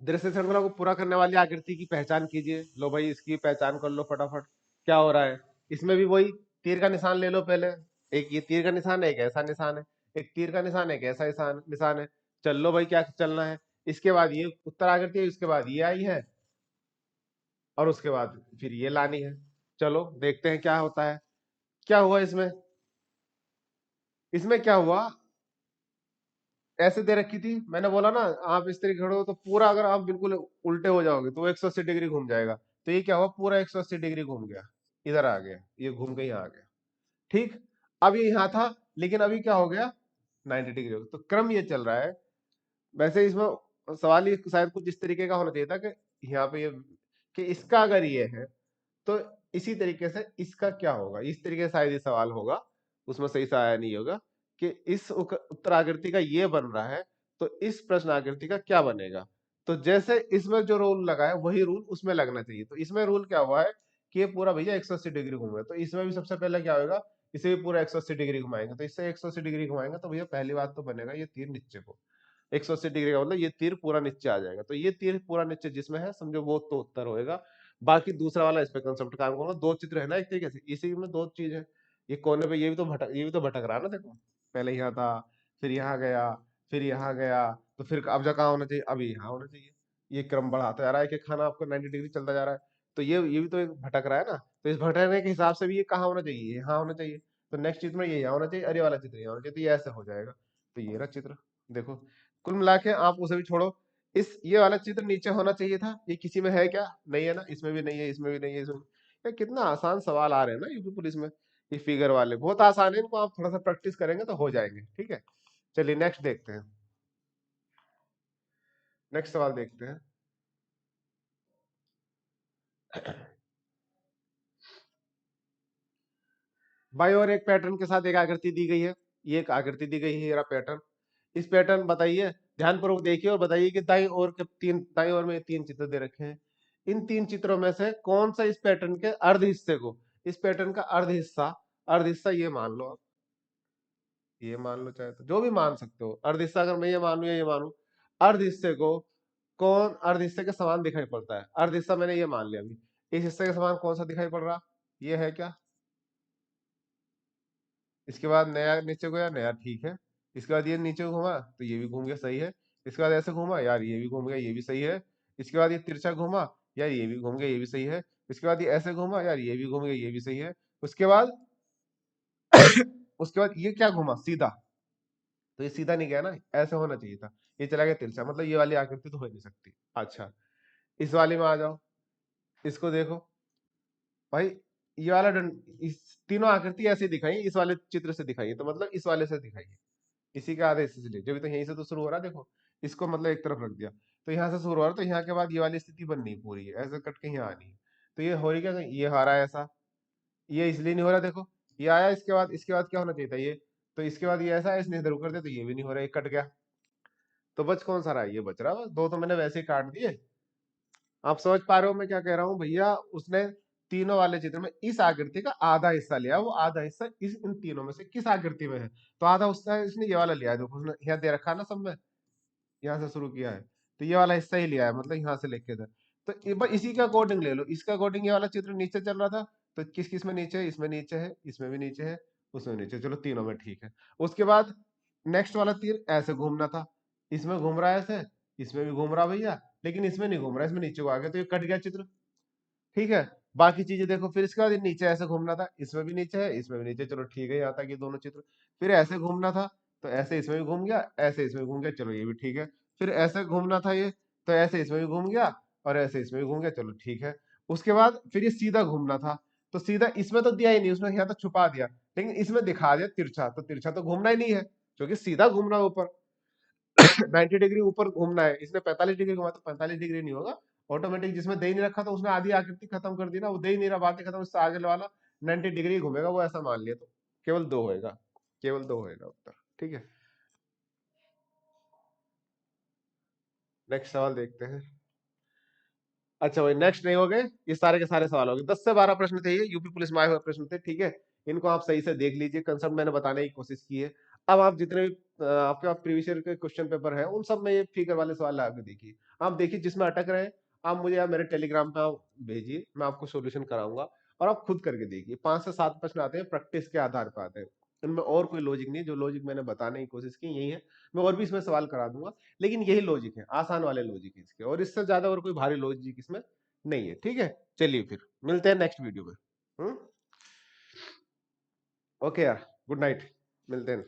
दृश्य श्रृंखला को पूरा करने वाली आकृति की पहचान कीजिए। लो भाई इसकी पहचान कर लो फटाफट, क्या हो रहा है। इसमें भी वही तीर का निशान ले लो पहले। एक ये तीर का निशान है, एक ऐसा निशान है, एक तीर का निशान है, एक ऐसा निशान निशान है। चल लो भाई क्या चलना है। इसके बाद ये उत्तर आकृति है, उसके बाद ये आई है, और उसके बाद फिर ये लानी है। चलो देखते हैं क्या होता है। क्या हुआ इसमें, इसमें क्या हुआ, ऐसे दे रखी थी, मैंने बोला ना आप इस तरीके खड़े हो तो पूरा, अगर आप बिल्कुल उल्टे हो जाओगे तो वो 180 डिग्री घूम जाएगा। तो ये क्या हुआ, पूरा 180 डिग्री घूम गया, इधर आ गया, ये घूम के यहाँ आ गया। ठीक, अब ये यहाँ था, लेकिन अभी क्या हो गया, 90 डिग्री हो गया। तो क्रम ये चल रहा है। वैसे इसमें सवाल ये शायद कुछ इस तरीके का होना चाहिए था कि यहाँ पे ये, कि इसका अगर ये है तो इसी तरीके से इसका क्या होगा, इस तरीके से शायद ये सवाल होगा। उसमें सही से आया नहीं होगा कि इस उत्तराकृति का ये बन रहा है, तो इस प्रश्न आकृति का क्या बनेगा। तो जैसे इसमें जो रूल लगा है वही रूल उसमें लगना चाहिए। तो इसमें रूल क्या हुआ है कि ये पूरा भैया 180 डिग्री घूमेगा, तो इसमें भी सबसे पहले क्या होगा, इसे भी पूरा 180 डिग्री घुमाएंगे। तो इससे 180 डिग्री घुमाएंगे तो भैया पहली बात तो बनेगा ये तीर नीचे को, 180 डिग्री का मतलब ये तीर पूरा नीचे आ जाएगा। तो ये तीर पूरा नीचे जिसमें है समझो वो तो उत्तर होएगा। बाकी दूसरा वाला इस पे कंसेप्ट काम करूंगा। दो चित्र है ना एक तरीके से, इसी में दो चीज है। ये कोने पे ये भी तो भटक रहा है ना, देखो पहले यहाँ था, फिर यहाँ गया, फिर यहाँ गया, तो फिर अब जा कहाँ होना चाहिए, अभी यहाँ होना चाहिए। ये क्रम बढ़ाता जा रहा है कि खाना आपको 90 डिग्री चलता जा रहा है। तो ये भी तो एक भटक रहा है ना, तो इस भटकने के हिसाब से भी ये कहाँ होना चाहिए, यहाँ होना चाहिए। तो नेक्स्ट चित्र में ये यहाँ होना चाहिए, अरे वाला चित्र यहाँ होना चाहिए, तो ये ऐसे हो जाएगा। तो ये रहा चित्र, देखो। कुल मिला के आप उसे भी छोड़ो, इस ये वाला चित्र नीचे होना चाहिए था। ये किसी में है क्या, नहीं है ना, इसमें भी नहीं है, इसमें भी नहीं है, इसमें ये कितना आसान सवाल आ रहे हैं ना यूपी पुलिस में। ये फिगर वाले बहुत आसान है, इनको आप थोड़ा सा प्रैक्टिस करेंगे तो हो जाएंगे। ठीक है, चलिए नेक्स्ट देखते हैं। नेक्स्ट सवाल देखते हैं। बाई और एक पैटर्न के साथ एक आकृति दी गई है। ये एक आकृति दी गई है, ये रहा पैटर्न। इस पैटर्न बताइए, ध्यानपूर्वक देखिए और बताइए कि दाई ओर के तीन, दाई ओर में तीन चित्र दे रखे हैं। इन 3 चित्रों में से कौन सा इस पैटर्न के अर्ध हिस्से को, इस पैटर्न का अर्ध हिस्सा ये मान लो आप, ये मान लो, चाहे तो जो भी मान सकते हो, अर्ध हिस्सा अगर मैं ये मानूं या ये मानूं, अर्ध हिस्से को कौन अर्ध हिस्से के समान दिखाई पड़ता है, अर्ध हिस्सा मैंने ये मान लिया। अभी इस हिस्से के समान कौन सा दिखाई पड़ रहा, ये है क्या। इसके बाद नया नीचे गया, नया ठीक है। इसके बाद ये नीचे घूमा तो ये भी घूम गया, सही है। इसके बाद ऐसे घूमा यार, ये भी घूम गया, ये भी सही है। इसके बाद ये तिरछा घूमा यार, ये भी घूम गया, ये भी सही है। इसके बाद ये ऐसे घूमा यार, ये भी घूम गया, ये भी सही है। उसके बाद उसके बाद ये क्या घूमा सीधा, तो ये सीधा नहीं गया ना, ऐसे होना चाहिए था। ये चला गया तिरछा, मतलब ये वाली आकृति तो हो ही नहीं सकती। अच्छा, इस वाले में आ जाओ, इसको देखो भाई, ये वाला इस तीनों आकृति ऐसे दिखाई, इस वाले चित्र से दिखाई, तो मतलब इस वाले से दिखाई, इसी का आधा हिस्से से ले, जब भी तो यहीं से तो शुरू हो रहा है, देखो इसको मतलब एक तरफ रख दिया, तो यहाँ से शुरू हो रहा है, तो यहाँ के बाद ये वाली स्थिति बननी है पूरी है, ऐसे कट के यहाँ आनी है। तो ये हो रही क्या, ये आ रहा है ऐसा, ये इसलिए नहीं हो रहा, देखो ये आया, इसके बाद क्या होना चाहिए था ये, तो इसके बाद ये ऐसा है, इसने इधर कर दिया, तो ये भी नहीं हो रहा, ये कट गया। तो बच कौन सा रहा है, ये बच रहा है बस। दो तो मैंने वैसे ही काट दिए। आप समझ पा रहे हो मैं क्या कह रहा हूँ भैया, उसने तीनों वाले चित्र में इस आकृति का आधा हिस्सा लिया, वो आधा हिस्सा इस इन तीनों में से किस आकृति में है, तो आधा उसका इसने ये वाला लिया है, देखो उसने यहाँ दे रखा है ना सब में, यहाँ से शुरू किया है, तो ये वाला हिस्सा ही लिया है, मतलब यहाँ से लेके इधर। तो बस इसी का अकॉर्डिंग ले लो, इसका अकॉर्डिंग ये वाला चित्र नीचे चल रहा था, तो किस किस में नीचे है, इसमें नीचे है, इसमें भी नीचे है, उसमें नीचे, चलो तीनों में ठीक है। उसके बाद नेक्स्ट वाला तीर ऐसे घूमना था, इसमें घूम रहा है ऐसे, इसमें भी घूम रहा भैया, लेकिन इसमें नहीं घूम रहा, इसमें नीचे को आ गया, तो ये कट गया चित्र। ठीक है, बाकी चीजें देखो, फिर इसके बाद ये नीचे ऐसे घूमना था, इसमें भी नीचे है, इसमें भी नीचे, चलो ठीक है, यहाँ तक ये दोनों चित्र। फिर ऐसे घूमना था, तो ऐसे इसमें भी घूम गया, ऐसे इसमें घूम गया, चलो ये भी ठीक है। फिर ऐसे घूमना था ये, तो ऐसे इसमें भी घूम गया, और ऐसे इसमें भी घूम गया, चलो ठीक है। उसके बाद फिर ये सीधा घूमना था, तो सीधा इसमें तो दिया ही नहीं, उसने यहाँ तक छुपा दिया, लेकिन इसमें दिखा दिया तिरछा, तो तिरछा तो घूमना ही नहीं है, क्योंकि सीधा घूमना है ऊपर। 90 डिग्री ऊपर घूमना है, इसने 45 डिग्री घुमा, तो 45 डिग्री नहीं होगा ऑटोमेटिक, जिसमें दे ही नहीं रखा तो उसने आधी आकृति खत्म कर दी ना, वो दे ही नहीं रहा, बातें खत्म, उससे आगे वाला 90 डिग्री घूमेगा, वो ऐसा मान लिया, तो केवल दो होएगा, केवल दो होएगा उत्तर। ठीक है, नेक्स्ट सवाल देखते हैं। अच्छा भाई, नेक्स्ट नहीं हो गए, ये सारे के सारे सवाल हो गए, 10 से 12 प्रश्न थे, ये यूपी पुलिस में आए हुए प्रश्न थे। ठीक है, इनको आप सही से देख लीजिए, कंसेप्ट मैंने बताने की कोशिश की है। अब आप जितने भी आपके पास प्रीवियस ईयर के क्वेश्चन पेपर है, उन सब में ये फिगर वाले सवाल ला के देखिए, आप देखिए जिसमें अटक रहे हैं, आप मुझे आप मेरे टेलीग्राम पे आप भेजिए, मैं आपको सोल्यूशन कराऊंगा, और आप खुद करके देखिए। 5 से 7 प्रश्न आते हैं, प्रैक्टिस के आधार पर आते हैं, इनमें और कोई लॉजिक नहीं है, जो लॉजिक मैंने बताने की कोशिश की यही है। मैं और भी इसमें सवाल करा दूंगा, लेकिन यही लॉजिक है, आसान वाले लॉजिक है इसके, और इससे ज्यादा और कोई भारी लॉजिक इसमें नहीं है। ठीक है, चलिए फिर मिलते हैं नेक्स्ट वीडियो में। ओके यार, गुड नाइट, मिलते हैं।